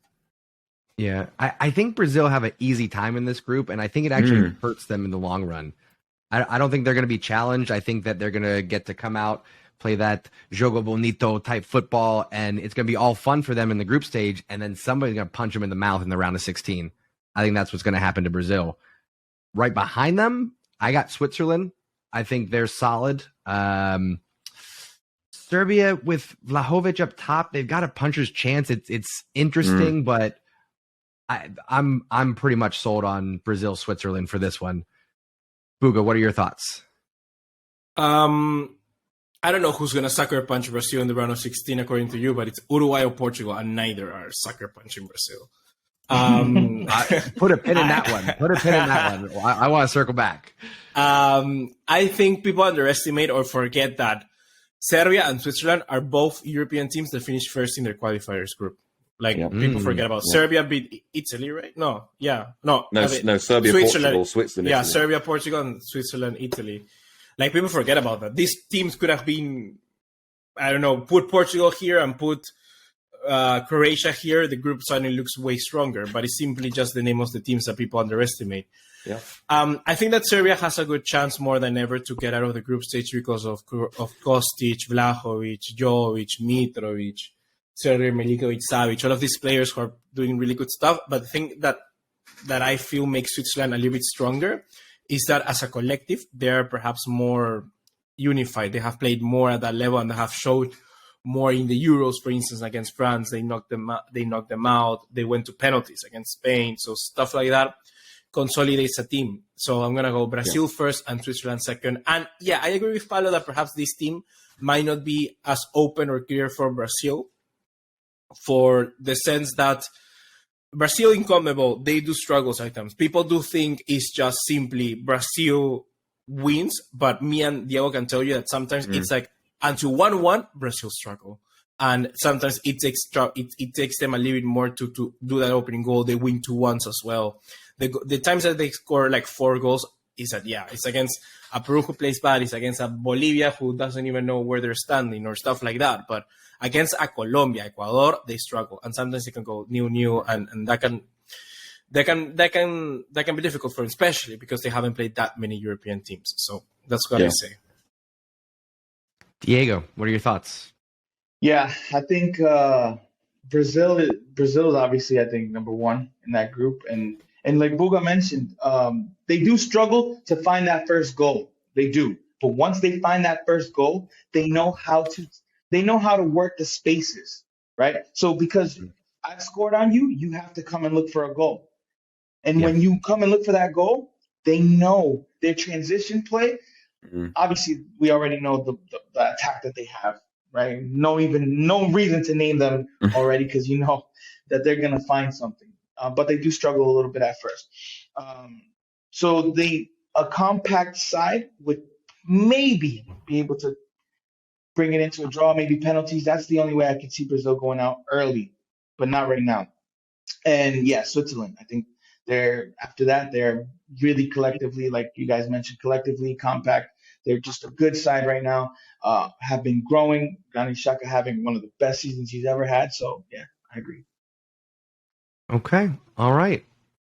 Yeah, I think Brazil have an easy time in this group, and I think it actually hurts them in the long run. I don't think they're going to be challenged. I think that they're going to get to come out, play that jogo bonito type football, and it's going to be all fun for them in the group stage, and then somebody's going to punch them in the mouth in the round of 16. I think that's what's going to happen to Brazil. Right behind them, I got Switzerland. I think they're solid. Serbia with Vlahovic up top, they've got a puncher's chance. It's interesting, but I'm pretty much sold on Brazil, Switzerland for this one. BUGA, what are your thoughts? I don't know who's going to sucker punch Brazil in the round of 16 according to you, but it's Uruguay or Portugal, and neither are sucker punching Brazil. Put a pin in that one. I want to circle back. I think people underestimate or forget that Serbia and Switzerland are both European teams that finished first in their qualifiers group. People forget about Serbia beat Italy, right? No, Serbia, Portugal, Switzerland. Yeah, Italy. Serbia, Portugal, and Switzerland, Italy. People forget about that. These teams could have been, I don't know, put Portugal here and put Croatia here. The group suddenly looks way stronger, but it's simply just the name of the teams that people underestimate. Yeah. I think that Serbia has a good chance more than ever to get out of the group stage because of Kostic, Vlahovic, Jovic, Mitrovic, Sergej Milinkovic-Savic, all of these players who are doing really good stuff. But the thing that I feel makes Switzerland a little bit stronger is that as a collective, they're perhaps more unified. They have played more at that level and they have showed more in the Euros, for instance, against France. They knocked them out. They went to penalties against Spain. So stuff like that consolidates a team. So I'm going to go Brazil first and Switzerland second. And yeah, I agree with Paulo that perhaps this team might not be as open or clear for Brazil, for the sense that Brazil in CONMEBOL, they do struggle sometimes. People do think it's just simply Brazil wins, but me and Diego can tell you that sometimes it's like until 1-1, Brazil struggle. And sometimes it takes them a little bit more to do that opening goal. They win 2-1 as well. The times that they score like 4 goals is that, it's against a Peru who plays bad, it's against a Bolivia who doesn't even know where they're standing or stuff like that. But against a Colombia, Ecuador, they struggle. And sometimes they can go 0-0 and that can be difficult for them, especially because they haven't played that many European teams. So that's what I say. Diego, what are your thoughts? Yeah, I think Brazil is obviously, I think, number one in that group, and like Buga mentioned, they do struggle to find that first goal. They do, but once they find that first goal, they know how to work the spaces, right? So because I've scored on you, you have to come and look for a goal, and Yeah. when you come and look for that goal, they know their transition play. Obviously, we already know the attack that they have, right? No reason to name them already because you know that they're gonna find something. But they do struggle a little bit at first. So a compact side would maybe be able to bring it into a draw, maybe penalties. That's the only way I can see Brazil going out early, but not right now. And yeah, Switzerland. I think they're really collectively, like you guys mentioned, collectively compact. They're just a good side right now. Have been growing. Granit Xhaka having one of the best seasons he's ever had. So yeah, I agree. Okay. All right.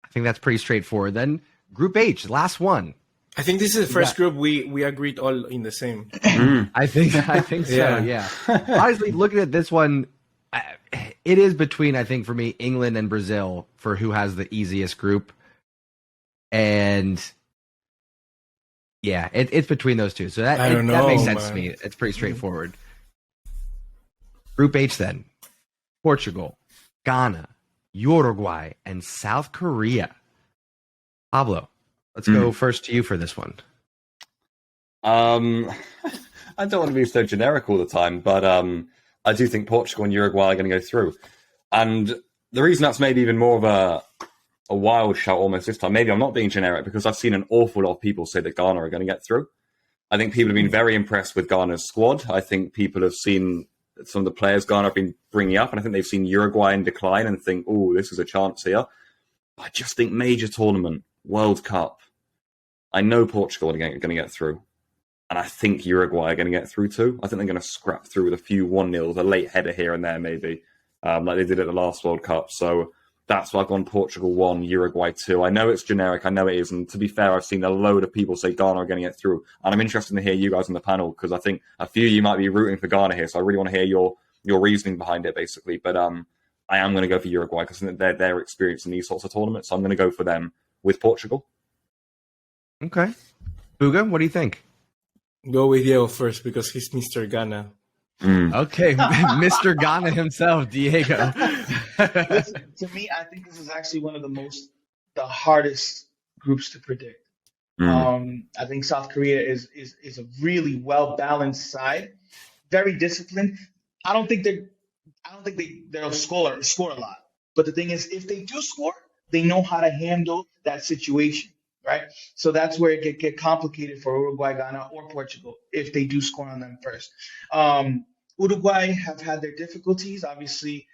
I think that's pretty straightforward. Then Group H, last one. I think this is the first group we agreed all in the same. I think so. Yeah. Honestly, looking at this one, it is between, I think, for me, England and Brazil for who has the easiest group. And yeah, it's between those two. So that makes sense to me. It's pretty straightforward. Group H then. Portugal, Ghana, Uruguay, and South Korea. Pablo, let's go first to you for this one. I don't want to be so generic all the time, but I do think Portugal and Uruguay are going to go through. And the reason that's maybe even more of a wild shout almost this time, maybe I'm not being generic, because I've seen an awful lot of people say that Ghana are going to get through. I think people have been very impressed with Ghana's squad. I think people have seen some of the players Ghana have been bringing up, and I think they've seen Uruguay in decline and think, oh, this is a chance here. I just think major tournament, World Cup, I know Portugal are going to get through. And I think Uruguay are going to get through too. I think they're going to scrap through with a few 1-0s, a late header here and there maybe, like they did at the last World Cup. So that's why I've gone Portugal 1, Uruguay 2. I know it's generic, I know it is. And to be fair, I've seen a load of people say Ghana are going to get through. And I'm interested to hear you guys on the panel, because I think a few of you might be rooting for Ghana here. So I really want to hear your reasoning behind it, basically. But I am going to go for Uruguay because I think they're experienced in these sorts of tournaments. So I'm going to go for them with Portugal. Okay. Buga, what do you think? Go with Diego first because he's Mr. Ghana. Okay, Mr. Ghana himself, Diego. Listen, to me, I think this is actually one of the hardest groups to predict. I think South Korea is a really well balanced side, very disciplined. I don't think they'll score a lot. But the thing is, if they do score, they know how to handle that situation. Right, so that's where it could get complicated for Uruguay, Ghana, or Portugal if they do score on them first. Uruguay have had their difficulties, obviously,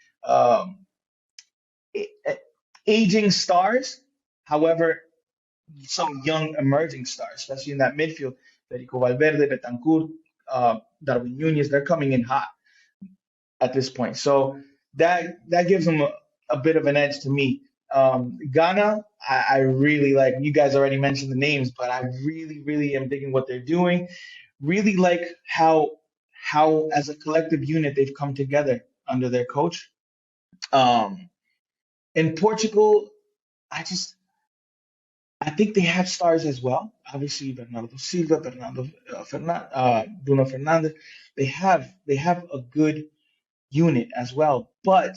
aging stars. However, some young emerging stars, especially in that midfield, Federico Valverde, Betancourt, Darwin Núñez, they're coming in hot at this point. So that gives them a bit of an edge to me. Ghana, I really like. You guys already mentioned the names, but I really, really am digging what they're doing. Really like how as a collective unit they've come together under their coach. In Portugal, I think they have stars as well. Obviously, Bernardo Silva, Bruno Fernandes. They have a good unit as well, but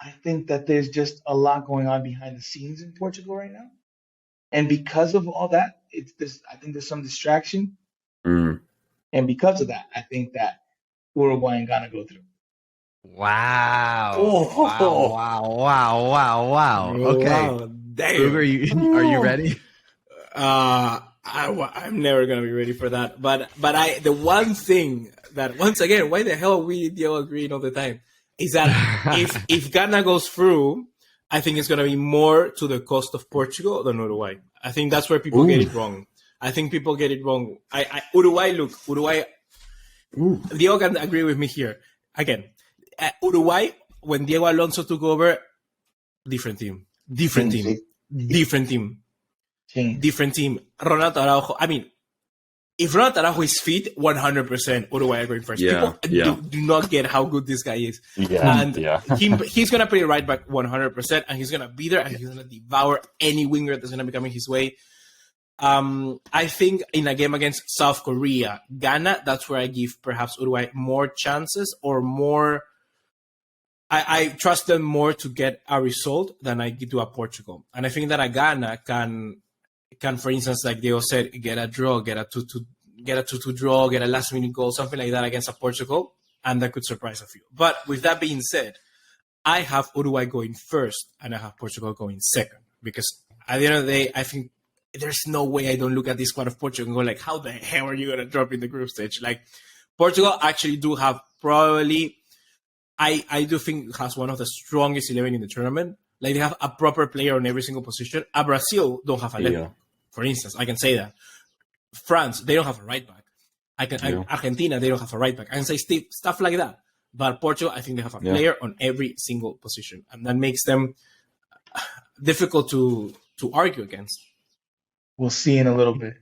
I think that there's just a lot going on behind the scenes in Portugal right now. And because of all that, I think there's some distraction. And because of that, I think that Uruguay and Ghana go through. Wow. Oh. Wow. Okay. Wow, damn. Ugo, are you ready? I'm never gonna be ready for that. But the one thing that, once again, why the hell are we Diego agreeing all the time? Is that if Ghana goes through, I think it's going to be more to the cost of Portugal than Uruguay. I think that's where people get it wrong. I think people get it wrong. Uruguay, Diego can agree with me here. Again, Uruguay, when Diego Alonso took over, different team. Ronaldo Araujo, if Ronald Araujo is fit, 100% Uruguay are going first. Yeah, People do not get how good this guy is. And he's going to play right back 100%, and he's going to be there, and he's going to devour any winger that's going to be coming his way. I think in a game against South Korea, Ghana, that's where I give perhaps Uruguay more chances or more. I trust them more to get a result than I do a Portugal. And I think that a Ghana can, for instance, like Diego said, get a draw, get a 2-2 draw, get a last minute goal, something like that against a Portugal, and that could surprise a few. But with that being said, I have Uruguay going first and I have Portugal going second, because at the end of the day, I think there's no way I don't look at this squad of Portugal and go like, how the hell are you going to drop in the group stage? Like, Portugal actually do have probably, I do think has one of the strongest 11 in the tournament. Like, they have a proper player on every single position. Brazil don't have a left back, for instance. I can say that. France, they don't have a right back. Argentina, they don't have a right back. I can say stuff like that. But Portugal, I think they have a player on every single position. And that makes them difficult to argue against. We'll see in a little bit.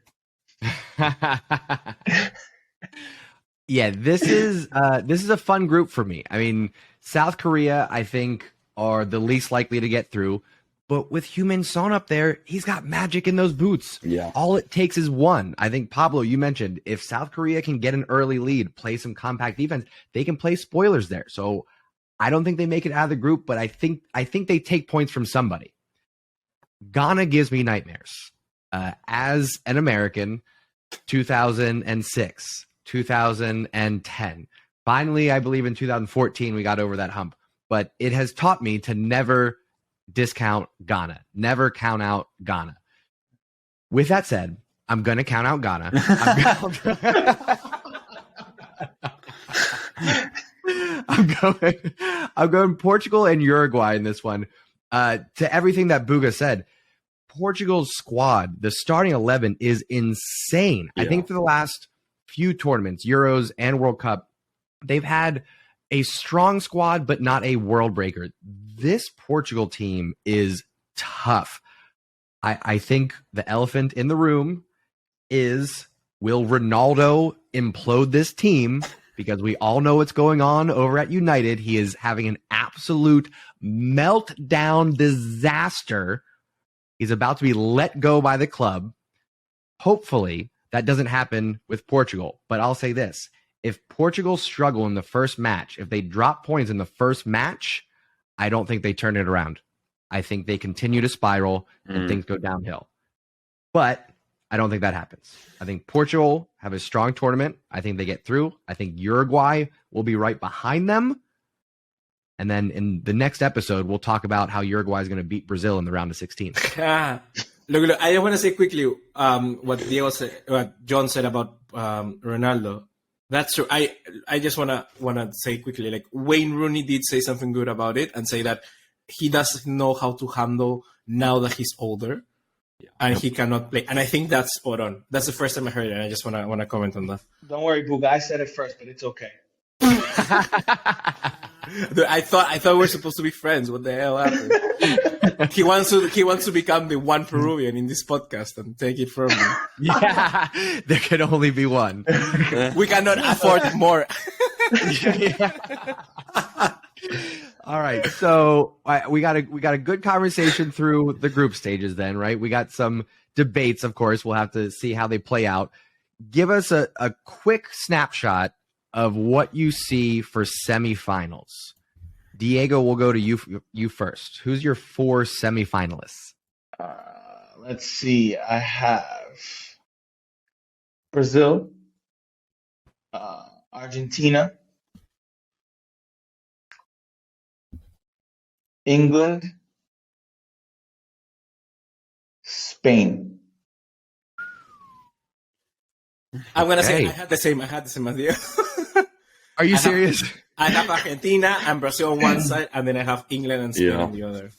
Yeah, this is a fun group for me. I mean, South Korea, I think, are the least likely to get through. But with Heung-min Son up there, he's got magic in those boots. Yeah. All it takes is one. I think, Pablo, you mentioned, if South Korea can get an early lead, play some compact defense, they can play spoilers there. So I don't think they make it out of the group, but I think they take points from somebody. Ghana gives me nightmares. As an American, 2006, 2010. Finally, I believe in 2014, we got over that hump. But it has taught me to never discount Ghana, never count out Ghana. With that said, I'm going to count out Ghana. I'm going Portugal and Uruguay in this one. To everything that BUGA said, Portugal's squad, the starting 11 is insane. Yeah. I think for the last few tournaments, Euros and World Cup, they've had a strong squad, but not a world breaker. This Portugal team is tough. I think the elephant in the room is, will Ronaldo implode this team? Because we all know what's going on over at United. He is having an absolute meltdown disaster. He's about to be let go by the club. Hopefully, that doesn't happen with Portugal. But I'll say this. If Portugal struggle in the first match, if they drop points in the first match, I don't think they turn it around. I think they continue to spiral and things go downhill. But I don't think that happens. I think Portugal have a strong tournament. I think they get through. I think Uruguay will be right behind them. And then in the next episode, we'll talk about how Uruguay is going to beat Brazil in the round of 16. Look, I just want to say quickly what John said about Ronaldo. That's true. I just wanna say quickly, like, Wayne Rooney did say something good about it and say that he doesn't know how to handle now that he's older, and he cannot play. And I think that's spot on. That's the first time I heard it, and I just wanna comment on that. Don't worry, BUGA. I said it first, but it's okay. I thought we're supposed to be friends. What the hell happened? He wants to become the one Peruvian in this podcast and take it from me. Yeah, there can only be one. We cannot afford more. All right, so we got a good conversation through the group stages. Then, right? We got some debates. Of course, we'll have to see how they play out. Give us a quick snapshot of what you see for semifinals. Diego, we'll go to you first. Who's your 4 semifinalists? Let's see. I have Brazil, Argentina, England, Spain. I'm gonna say I had the same idea. Are you serious? I have Argentina and Brazil on one side, and then I have England and Spain on the other.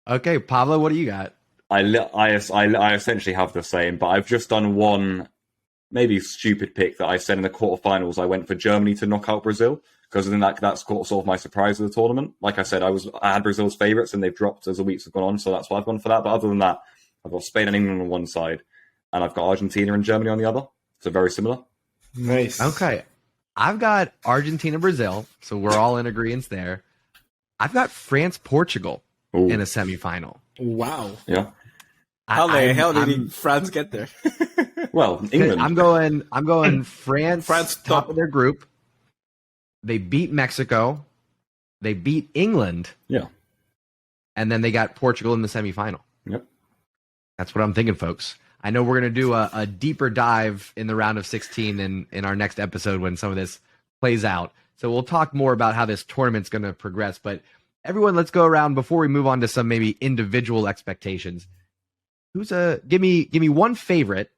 Okay, Pablo, what do you got? I essentially have the same, but I've just done one maybe stupid pick that I said in the quarterfinals. I went for Germany to knock out Brazil because then that's sort of my surprise of the tournament. Like I said, I had Brazil's favourites and they've dropped as the weeks have gone on, so that's why I've gone for that. But other than that, I've got Spain and England on one side, and I've got Argentina and Germany on the other. So very similar. Nice. Okay. I've got Argentina, Brazil, so we're all in agreement there. I've got France, Portugal in a semifinal. Wow. Yeah. How the hell did France get there? Well, England. I'm going France top of their group. They beat Mexico. They beat England. Yeah. And then they got Portugal in the semifinal. Yep. That's what I'm thinking, folks. I know we're going to do a deeper dive in the round of 16 in our next episode when some of this plays out. So we'll talk more about how this tournament's going to progress. But everyone, let's go around before we move on to some maybe individual expectations. Give me one favorite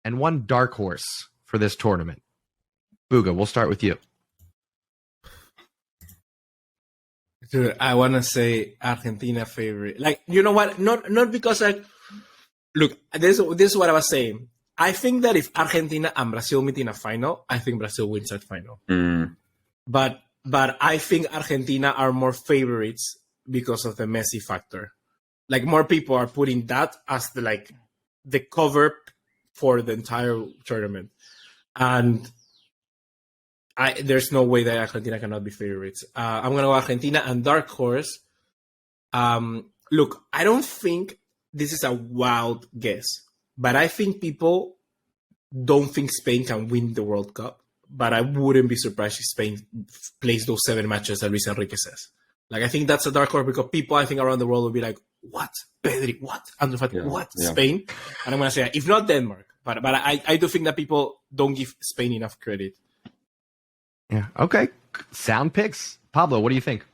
and one dark horse for this tournament. BUGA, we'll start with you. Dude, I want to say Argentina favorite. Like, you know what? Not because like, look, this is what I was saying. I think that if Argentina and Brazil meet in a final, I think Brazil wins that final. But I think Argentina are more favorites because of the Messi factor. Like, more people are putting that as the cover for the entire tournament, and there's no way that Argentina cannot be favorites. I'm gonna go Argentina and dark horse. Look, I don't think this is a wild guess, but I think people don't think Spain can win the World Cup. But I wouldn't be surprised if Spain plays those 7 matches that Luis Enrique says. Like, I think that's a dark horse because people, I think, around the world will be like, what? Pedri, what? Andrew Fati, what? Yeah. Spain? And I'm going to say, if not Denmark. But I do think that people don't give Spain enough credit. Yeah. Okay. Sound picks. Pablo, what do you think?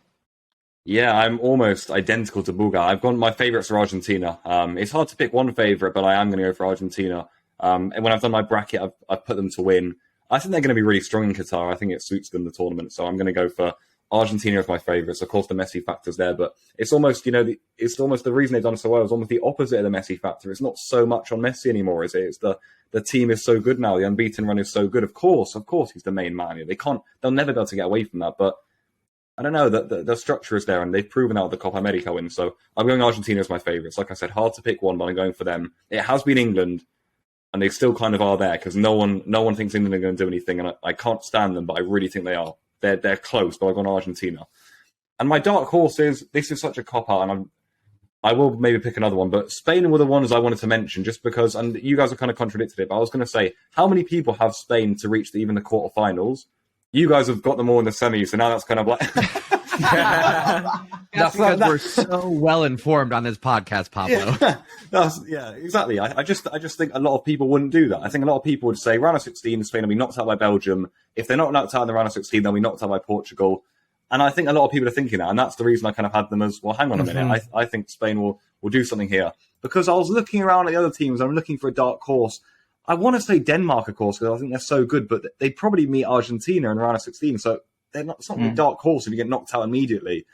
Yeah, I'm almost identical to BUGA. I've gone, my favorites are Argentina. It's hard to pick one favorite, but I am going to go for Argentina. And when I've done my bracket, I've put them to win. I think they're going to be really strong in Qatar. I think it suits them, the tournament. So I'm going to go for Argentina as my favourites. Of course, the Messi factor's there, but it's almost, it's almost the reason they've done so well is almost the opposite of the Messi factor. It's not so much on Messi anymore, is it? It's the team is so good now. The unbeaten run is so good. Of course, he's the main man. They'll never be able to get away from that. But I don't know, the structure is there, and they've proven out the Copa America win. So I'm going Argentina as my favourites. Like I said, hard to pick one, but I'm going for them. It has been England. And they still kind of are there because no one thinks England are going to do anything, and I can't stand them, but I really think they are. They're close, but I've gone Argentina. And my dark horse is, this is such a cop-out, and I will maybe pick another one, but Spain were the ones I wanted to mention just because, and you guys have kind of contradicted it, but I was going to say, how many people have Spain to reach even the quarterfinals? You guys have got them all in the semis, so now that's kind of like... That's because we're so well informed on this podcast, Pablo. Yeah, exactly. I just think a lot of people wouldn't do that. I think a lot of people would say round of 16, Spain will be knocked out by Belgium. If they're not knocked out in the round of 16, they'll be knocked out by Portugal. And I think a lot of people are thinking that, and that's the reason I kind of had them as, well, hang on a minute. I think Spain will do something here. Because I was looking around at the other teams, I'm looking for a dark horse. I want to say Denmark, of course, because I think they're so good, but they'd probably meet Argentina in the round of 16, so it's not really a dark horse if you get knocked out immediately.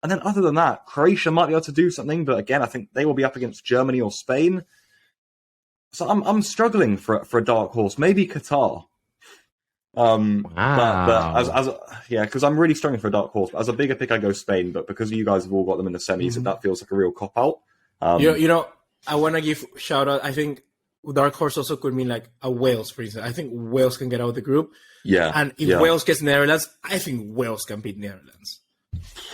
And then other than that, Croatia might be able to do something, but again, I think they will be up against Germany or Spain. So I'm struggling for a dark horse. Maybe Qatar. Wow. Because I'm really struggling for a dark horse. But as a bigger pick, I go Spain. But because you guys have all got them in the semis, that feels like a real cop out. I want to give shout out. I think dark horse also could mean like a Wales, for instance. I think Wales can get out of the group. Yeah. And if Wales gets Netherlands, I think Wales can beat Netherlands.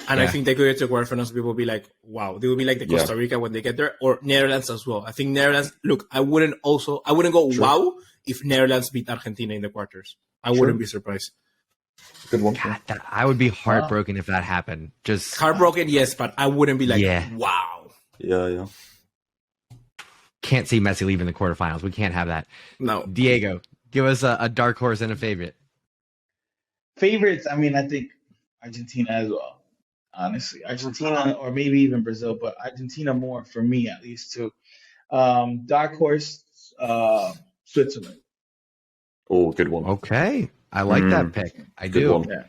And I think they could get to quarterfinals. People will be like, wow. They will be like the Costa Rica when they get there, or Netherlands as well. I think Netherlands, look, I wouldn't go wow if Netherlands beat Argentina in the quarters. I wouldn't be surprised. Good one. God, I would be heartbroken if that happened. Just heartbroken, yes, but I wouldn't be like, wow. Yeah. Can't see Messi leaving the quarterfinals. We can't have that. No. Diego, give us a dark horse and a favorite. Favorites, I mean, I think Argentina as well, honestly. Argentina or maybe even Brazil, but Argentina more for me, at least, too. Dark horse, Switzerland. Oh, good one. Okay. I like that pick. I good do. One. Yeah.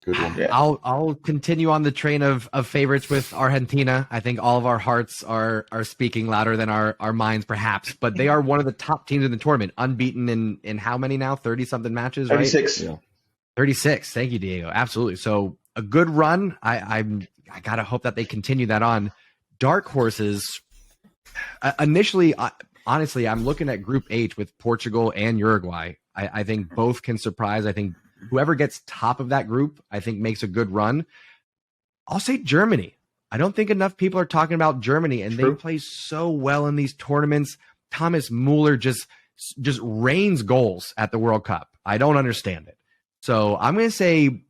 Good one. Yeah. I'll continue on the train of favorites with Argentina. I think all of our hearts are speaking louder than our minds, perhaps. But they are one of the top teams in the tournament, unbeaten in how many now? 30-something matches, 36. Right? Yeah. 36. Thank you, Diego. Absolutely. So a good run. I gotta hope that they continue that on. Dark horses. Initially, honestly, I'm looking at Group H with Portugal and Uruguay. I think both can surprise. I think whoever gets top of that group, I think makes a good run. I'll say Germany. I don't think enough people are talking about Germany, and they play so well in these tournaments. Thomas Muller just rains goals at the World Cup. I don't understand it. So I'm going to say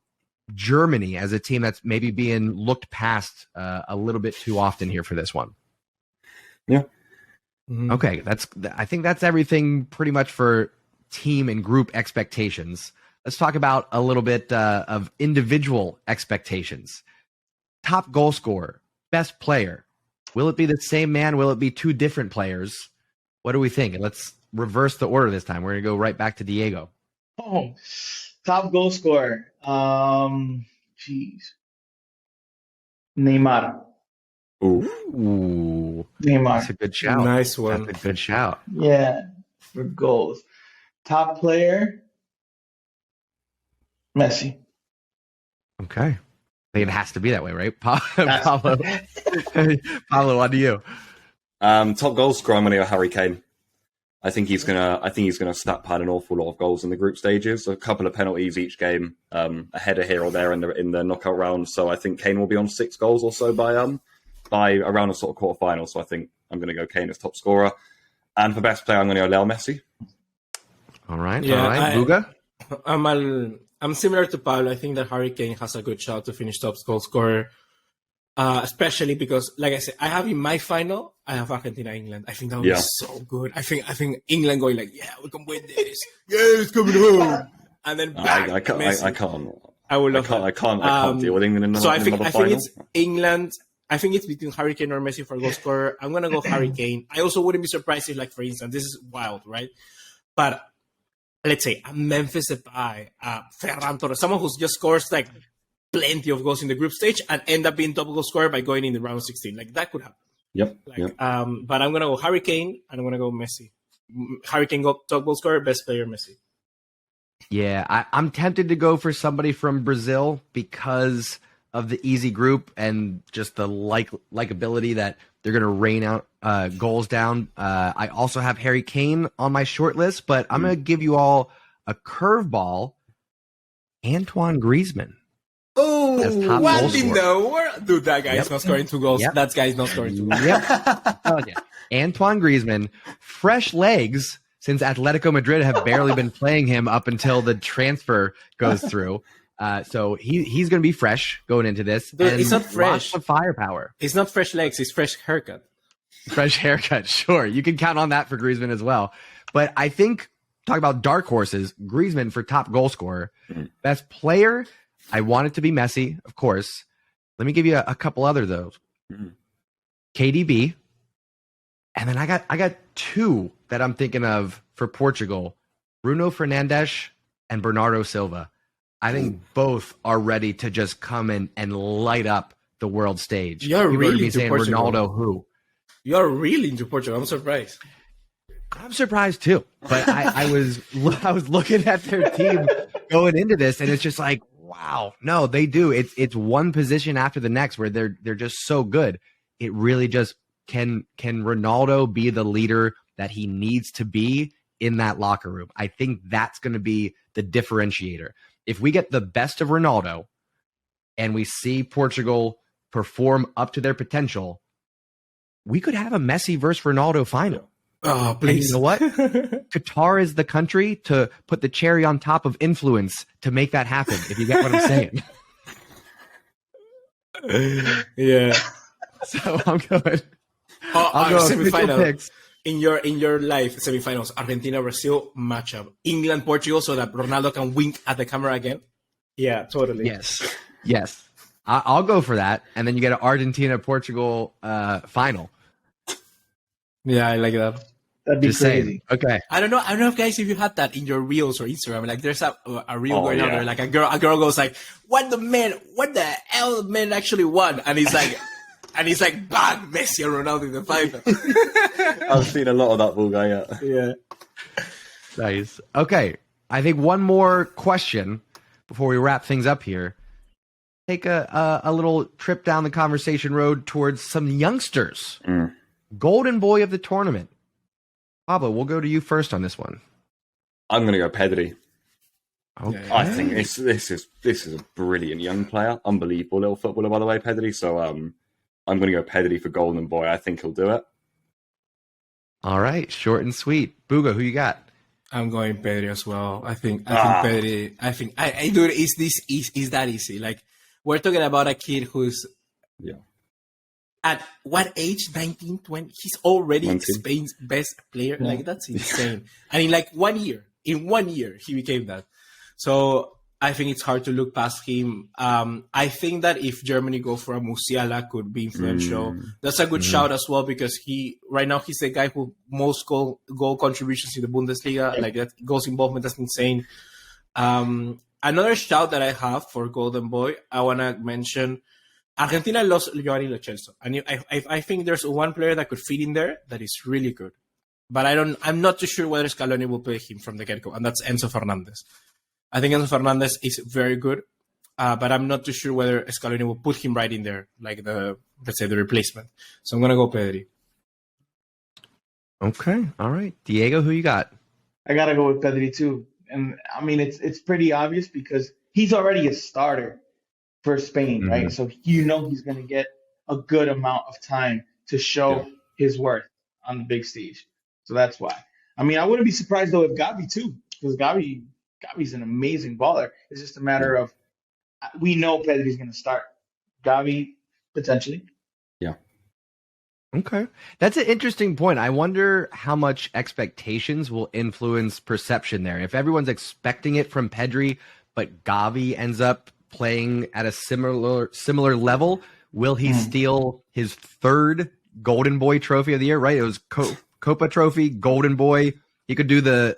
Germany as a team that's maybe being looked past a little bit too often here for this one. Yeah. Okay, I think that's everything pretty much for team and group expectations. Let's talk about a little bit of individual expectations. Top goal scorer, best player. Will it be the same man? Will it be two different players? What do we think? And let's reverse the order this time. We're going to go right back to Diego. Oh, top goal scorer. Neymar. Ooh. Neymar. That's a good shout. Nice one. That's a good shout. Yeah, for goals. Top player. Messi. Okay. I think it has to be that way, right? Pablo, Pablo, on to you. Top goal scorer, I'm going to go Harry Kane. I think he's gonna stat pad an awful lot of goals in the group stages. A couple of penalties each game, a header here or there in the knockout round. So I think Kane will be on 6 goals or so by around a sort of quarterfinal. So I think I'm going to go Kane as top scorer. And for best player, I'm going to go Leo Messi. All right, Yeah, all right. Buga? I'm similar to Pablo. I think that Harry Kane has a good shot to finish top goal scorer, especially because, like I said, I have in my final, I have Argentina England. I think that would be so good. I think England going like, yeah, we can win this. Yeah, it's coming home. And then bang, I can't. Messi. I can't. I will love I can't deal with England in So I think final. it's England. I think it's between Harry Kane or Messi for goal scorer. I'm gonna go Harry Kane. I also wouldn't be surprised if, like, for instance, this is wild, right? But let's say a Memphis Depay, Ferran Torres, someone who just scores like plenty of goals in the group stage and end up being top goal scorer by going in the round 16. Like, that could happen. Yep. But I'm gonna go Harry Kane and I'm gonna go Messi. Harry Kane top goal scorer, best player Messi. Yeah, I'm tempted to go for somebody from Brazil because of the easy group and just the likability that they're going to rain out goals down. I also have Harry Kane on my short list, but I'm going to give you all a curveball. Antoine Griezmann. Oh, what in the world? Dude, that guy is not scoring 2 goals. Yep. That guy is not scoring 2 goals. Yep. Antoine Griezmann, fresh legs since Atletico Madrid have barely been playing him up until the transfer goes through. So he's going to be fresh going into this. Dude, and it's not fresh. Lots of firepower. It's not fresh legs. It's fresh haircut. Fresh haircut, sure. You can count on that for Griezmann as well. But I think, talk about dark horses, Griezmann for top goal scorer. Best player, I want it to be Messi, of course. Let me give you a couple other, though. KDB. And then I got 2 that I'm thinking of for Portugal. Bruno Fernandes and Bernardo Silva. I think both are ready to just come in and light up the world stage. You're People really be into saying Portugal. Ronaldo who? You're really into Portugal. I'm surprised. I'm surprised too. But I was looking at their team going into this, and it's just like, wow. No, they do. It's one position after the next where they're just so good. It really just can Ronaldo be the leader that he needs to be in that locker room? I think that's going to be the differentiator. If we get the best of Ronaldo and we see Portugal perform up to their potential, we could have a Messi versus Ronaldo final. Oh, please. And you know what? Qatar is the country to put the cherry on top of influence to make that happen, if you get what I'm saying. Yeah. So I'm going. I'll go semifinal. Picks. In your life semifinals, Argentina Brazil matchup, England Portugal, so that Ronaldo can wink at the camera again. Yeah, totally. Yes. I'll go for that, and then you get an Argentina Portugal final. Yeah, I like that. That'd be Just crazy. saying. Okay. I don't know, guys, if you had that in your reels or Instagram. Like, there's a reel going on yeah. there. Like, a girl goes like, "What the hell, man actually won?" And he's like. And he's like, bang, Messi and Ronaldo in the final. I've seen a lot of that, Bulga, Yeah. Nice. Okay. I think one more question before we wrap things up here. Take a little trip down the conversation road towards some youngsters. Golden boy of the tournament. Pablo, we'll go to you first on this one. I'm going to go Pedri. Okay. I think this is a brilliant young player, unbelievable little footballer, by the way, Pedri. So I'm going to go Pedri for Golden Boy. I think he'll do it. All right, short and sweet. BUGA, who you got? I'm going Pedri as well. I think Pedri. I do it. Is that easy? Like, we're talking about a kid who's at what age? 19, 20? He's already 19. Spain's best player. Yeah. Like, that's insane. And in like 1 year, he became that. So I think it's hard to look past him. I think that if Germany go for a Musiala, could be influential. That's a good shout as well, because right now he's the guy who most goal contributions in the Bundesliga. Like, that goals involvement, that's insane. Another shout that I have for Golden Boy, I want to mention Argentina lost Giovanni Lo Celso. And I think there's one player that could fit in there that is really good. But I'm not too sure whether Scaloni will play him from the get-go, and that's Enzo Fernandez. I think Enzo Fernandez is very good, but I'm not too sure whether Scaloni will put him right in there, like let's say the replacement. So I'm going to go Pedri. Okay, all right. Diego, who you got? I got to go with Pedri too. And I mean, it's pretty obvious because he's already a starter for Spain, right? So he's going to get a good amount of time to show his worth on the big stage. So that's why. I mean, I wouldn't be surprised though if Gavi too, because Gavi's an amazing baller. It's just a matter of, we know Pedri's going to start. Gavi, potentially. Yeah. Okay. That's an interesting point. I wonder how much expectations will influence perception there. If everyone's expecting it from Pedri, but Gavi ends up playing at a similar level, will he steal his third Golden Boy trophy of the year, right? It was Copa Trophy, Golden Boy. He could do the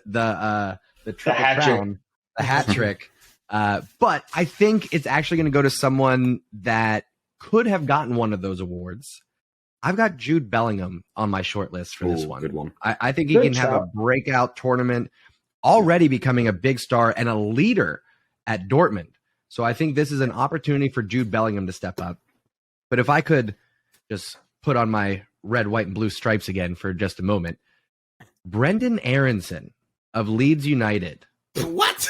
triple crown, the hat trick. But I think it's actually going to go to someone that could have gotten one of those awards. I've got Jude Bellingham on my short list for this one. Good one. I think he can have a breakout tournament, already becoming a big star and a leader at Dortmund. So I think this is an opportunity for Jude Bellingham to step up. But if I could just put on my red, white, and blue stripes again for just a moment, Brendan Aronson of Leeds United. What?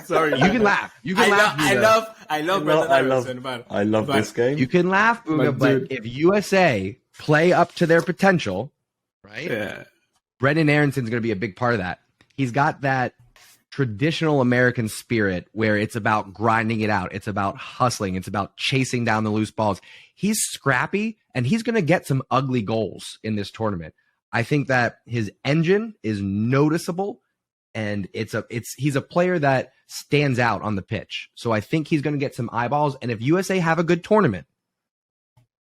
Sorry, you can laugh. You can laugh. I love Brendan Aronson. I love this game. You can laugh, Buga, but if USA play up to their potential, right? Yeah. Brendan Aronson's going to be a big part of that. He's got that traditional American spirit where it's about grinding it out. It's about hustling. It's about chasing down the loose balls. He's scrappy, and he's going to get some ugly goals in this tournament. I think that his engine is noticeable, and he's a player that stands out on the pitch. So I think he's going to get some eyeballs. And if USA have a good tournament,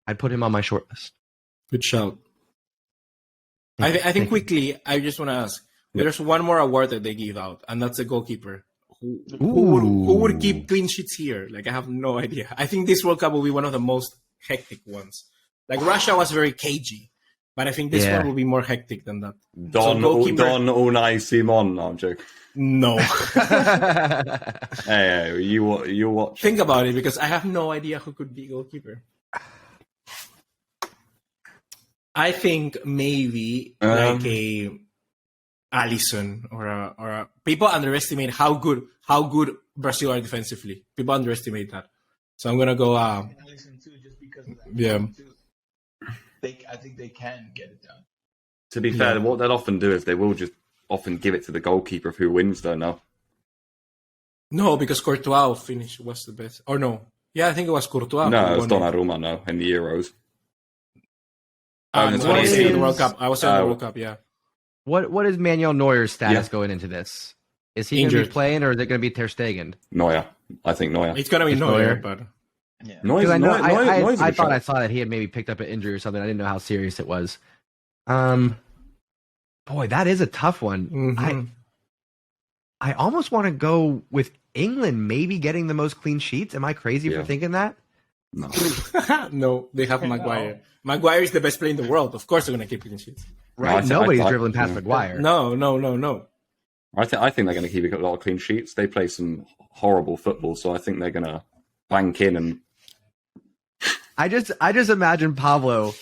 I'd put him on my short list. Good shout. I think quickly, I just want to ask. There's one more award that they give out, and that's a goalkeeper. Who would keep clean sheets here? Like, I have no idea. I think this World Cup will be one of the most hectic ones. Like, Russia was very cagey, but I think this one will be more hectic than that. Don Unai Simon. No, I'm joking. No. Hey, you watch. Think about it, because I have no idea who could be goalkeeper. I think maybe like a Alisson or a people underestimate how good Brazil are defensively. People underestimate that. So I'm gonna go Alisson too, just because of that. Yeah. I think they can get it done. To be fair, what they'll often do is they will just often give it to the goalkeeper of who wins, though. No, because Courtois was the best. Or no. Yeah, I think it was Courtois. No, it was Donnarumma, no, in the Euros. I was in the World Cup. I was in the World Cup, yeah. What is Manuel Neuer's status going into this? Is he going to be playing, or is it going to be Ter Stegen? Neuer. I think Neuer. It's going to be Neuer, but... Yeah. I thought I saw that he had maybe picked up an injury or something. I didn't know how serious it was. Boy, that is a tough one. Mm-hmm. I almost want to go with England maybe getting the most clean sheets. Am I crazy for thinking that? No. No, they have Maguire. Maguire is the best player in the world. Of course they're going to keep clean sheets. Right? Nobody's dribbling past Maguire. No. I think they're going to keep a lot of clean sheets. They play some horrible football, so I think they're going to bank in and... I just imagine Pablo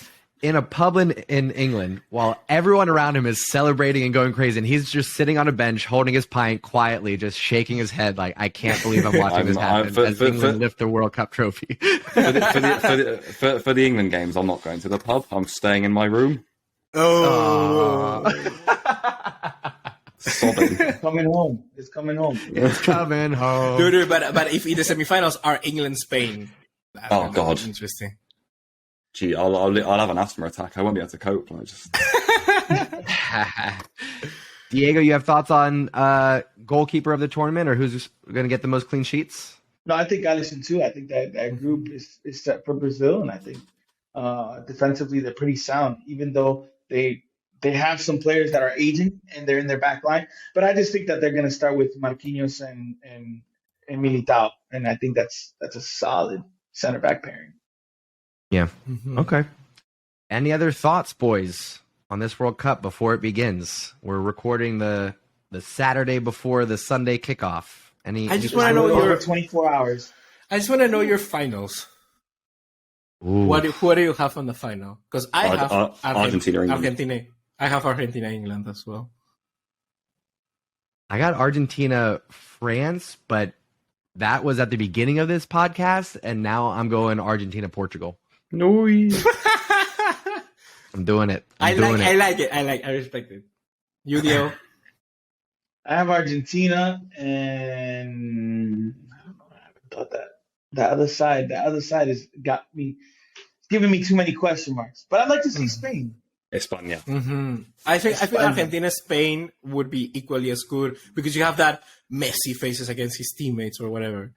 in a pub in England while everyone around him is celebrating and going crazy, and he's just sitting on a bench holding his pint quietly, just shaking his head like, I can't believe I'm watching this happen as England lift the World Cup trophy. For the England games, I'm not going to the pub. I'm staying in my room. Oh. Sobbing. It's coming home. It's coming home. Dude, but if in the semifinals are England Spain, oh god, interesting. Gee, I'll have an asthma attack. I won't be able to cope. Diego, you have thoughts on goalkeeper of the tournament, or who's going to get the most clean sheets? No, I think Alisson too. I think that group is set for Brazil, and I think defensively they're pretty sound, even though they have some players that are aging and they're in their back line. But I just think that they're going to start with Marquinhos and Militao, and I think that's a solid center back pairing. Yeah. Mm-hmm. Okay. Any other thoughts, boys, on this World Cup before it begins? We're recording the Saturday before the Sunday kickoff. I just want to know your 24 hours. I just want to know your finals. Ooh. Who do you have on the final? Because I have Argentina, England. Argentina. I have Argentina, England as well. I got Argentina, France, but that was at the beginning of this podcast, and now I'm going Argentina, Portugal. No. I'm doing it. I like it. I respect it. You, Dio? I have Argentina, and I don't know. I haven't thought that. The other side has got me, giving me too many question marks. But I'd like to see Spain. España. Mm-hmm. I think Argentina, Spain would be equally as good because you have that Messi faces against his teammates or whatever.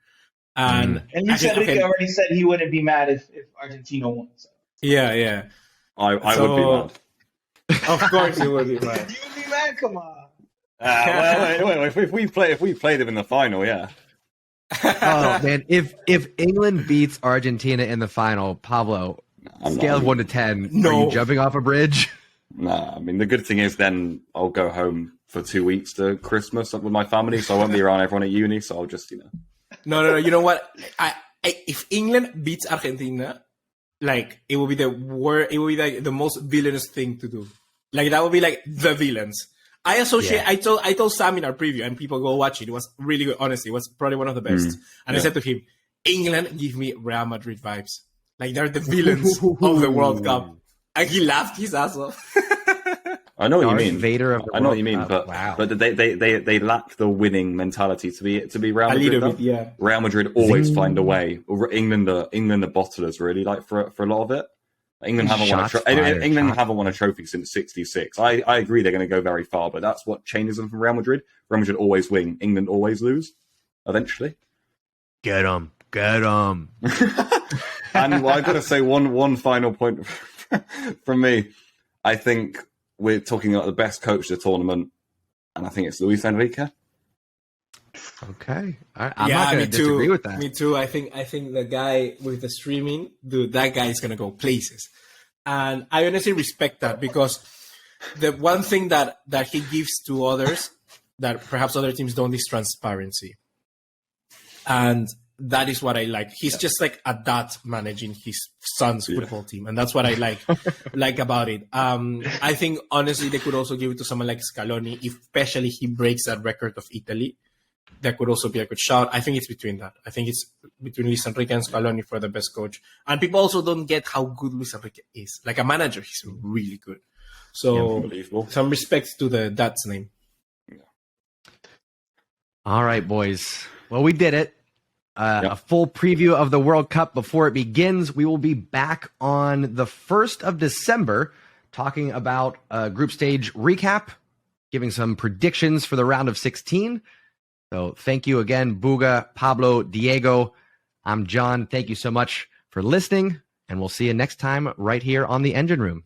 And Luis Enrique already said he wouldn't be mad if Argentina won. So. Yeah. I would be mad. Of course you would be mad. You'd be mad? Come on. Wait. If we play them in the final, yeah. Oh man, if England beats Argentina in the final, Pablo, scale of 1 to 10, are you jumping off a bridge? Nah, I mean the good thing is then I'll go home for 2 weeks to Christmas with my family, so I won't be around everyone at uni. So I'll just No. You know what? If England beats Argentina, like it will be the like the most villainous thing to do. Like that would be like the villains. I associate. Yeah. I told Sam in our preview, and people go watch it. It was really good. Honestly, it was probably one of the best. And I said to him, "England give me Real Madrid vibes. Like they're the villains of the World Cup." And he laughed his ass off. I know what you mean. Vader of the I know what you World mean, Cup. but wow. but they lack the winning mentality to be Real Madrid. A little bit, yeah. Real Madrid always find a way. England the bottlers really like for a lot of it. England haven't won a trophy since '66. I agree they're going to go very far, but that's what changes them from Real Madrid. Real Madrid always win. England always lose. Eventually, get them. And I've got to say one final point from me. I think we're talking about the best coach of the tournament, and I think it's Luis Enrique. Okay, I'm not going to disagree with that. Me too. I think the guy with the streaming, dude, that guy is going to go places, and I honestly respect that because the one thing that he gives to others that perhaps other teams don't is transparency, and that is what I like. He's just like a dad managing his son's football team, and that's what I like about it. I think honestly they could also give it to someone like Scaloni, especially he breaks that record of Italy. That could also be a good shout. I think it's between that. I think it's between Luis Enrique and Scaloni for the best coach. And people also don't get how good Luis Enrique is. Like a manager, he's really good. So some respect to dad's name. Yeah. All right, boys. Well, we did it. A full preview of the World Cup before it begins. We will be back on the 1st of December talking about a group stage recap, giving some predictions for the round of 16. So thank you again, BUGA, Pablo, Diego. I'm John. Thank you so much for listening, and we'll see you next time right here on the Engine Room.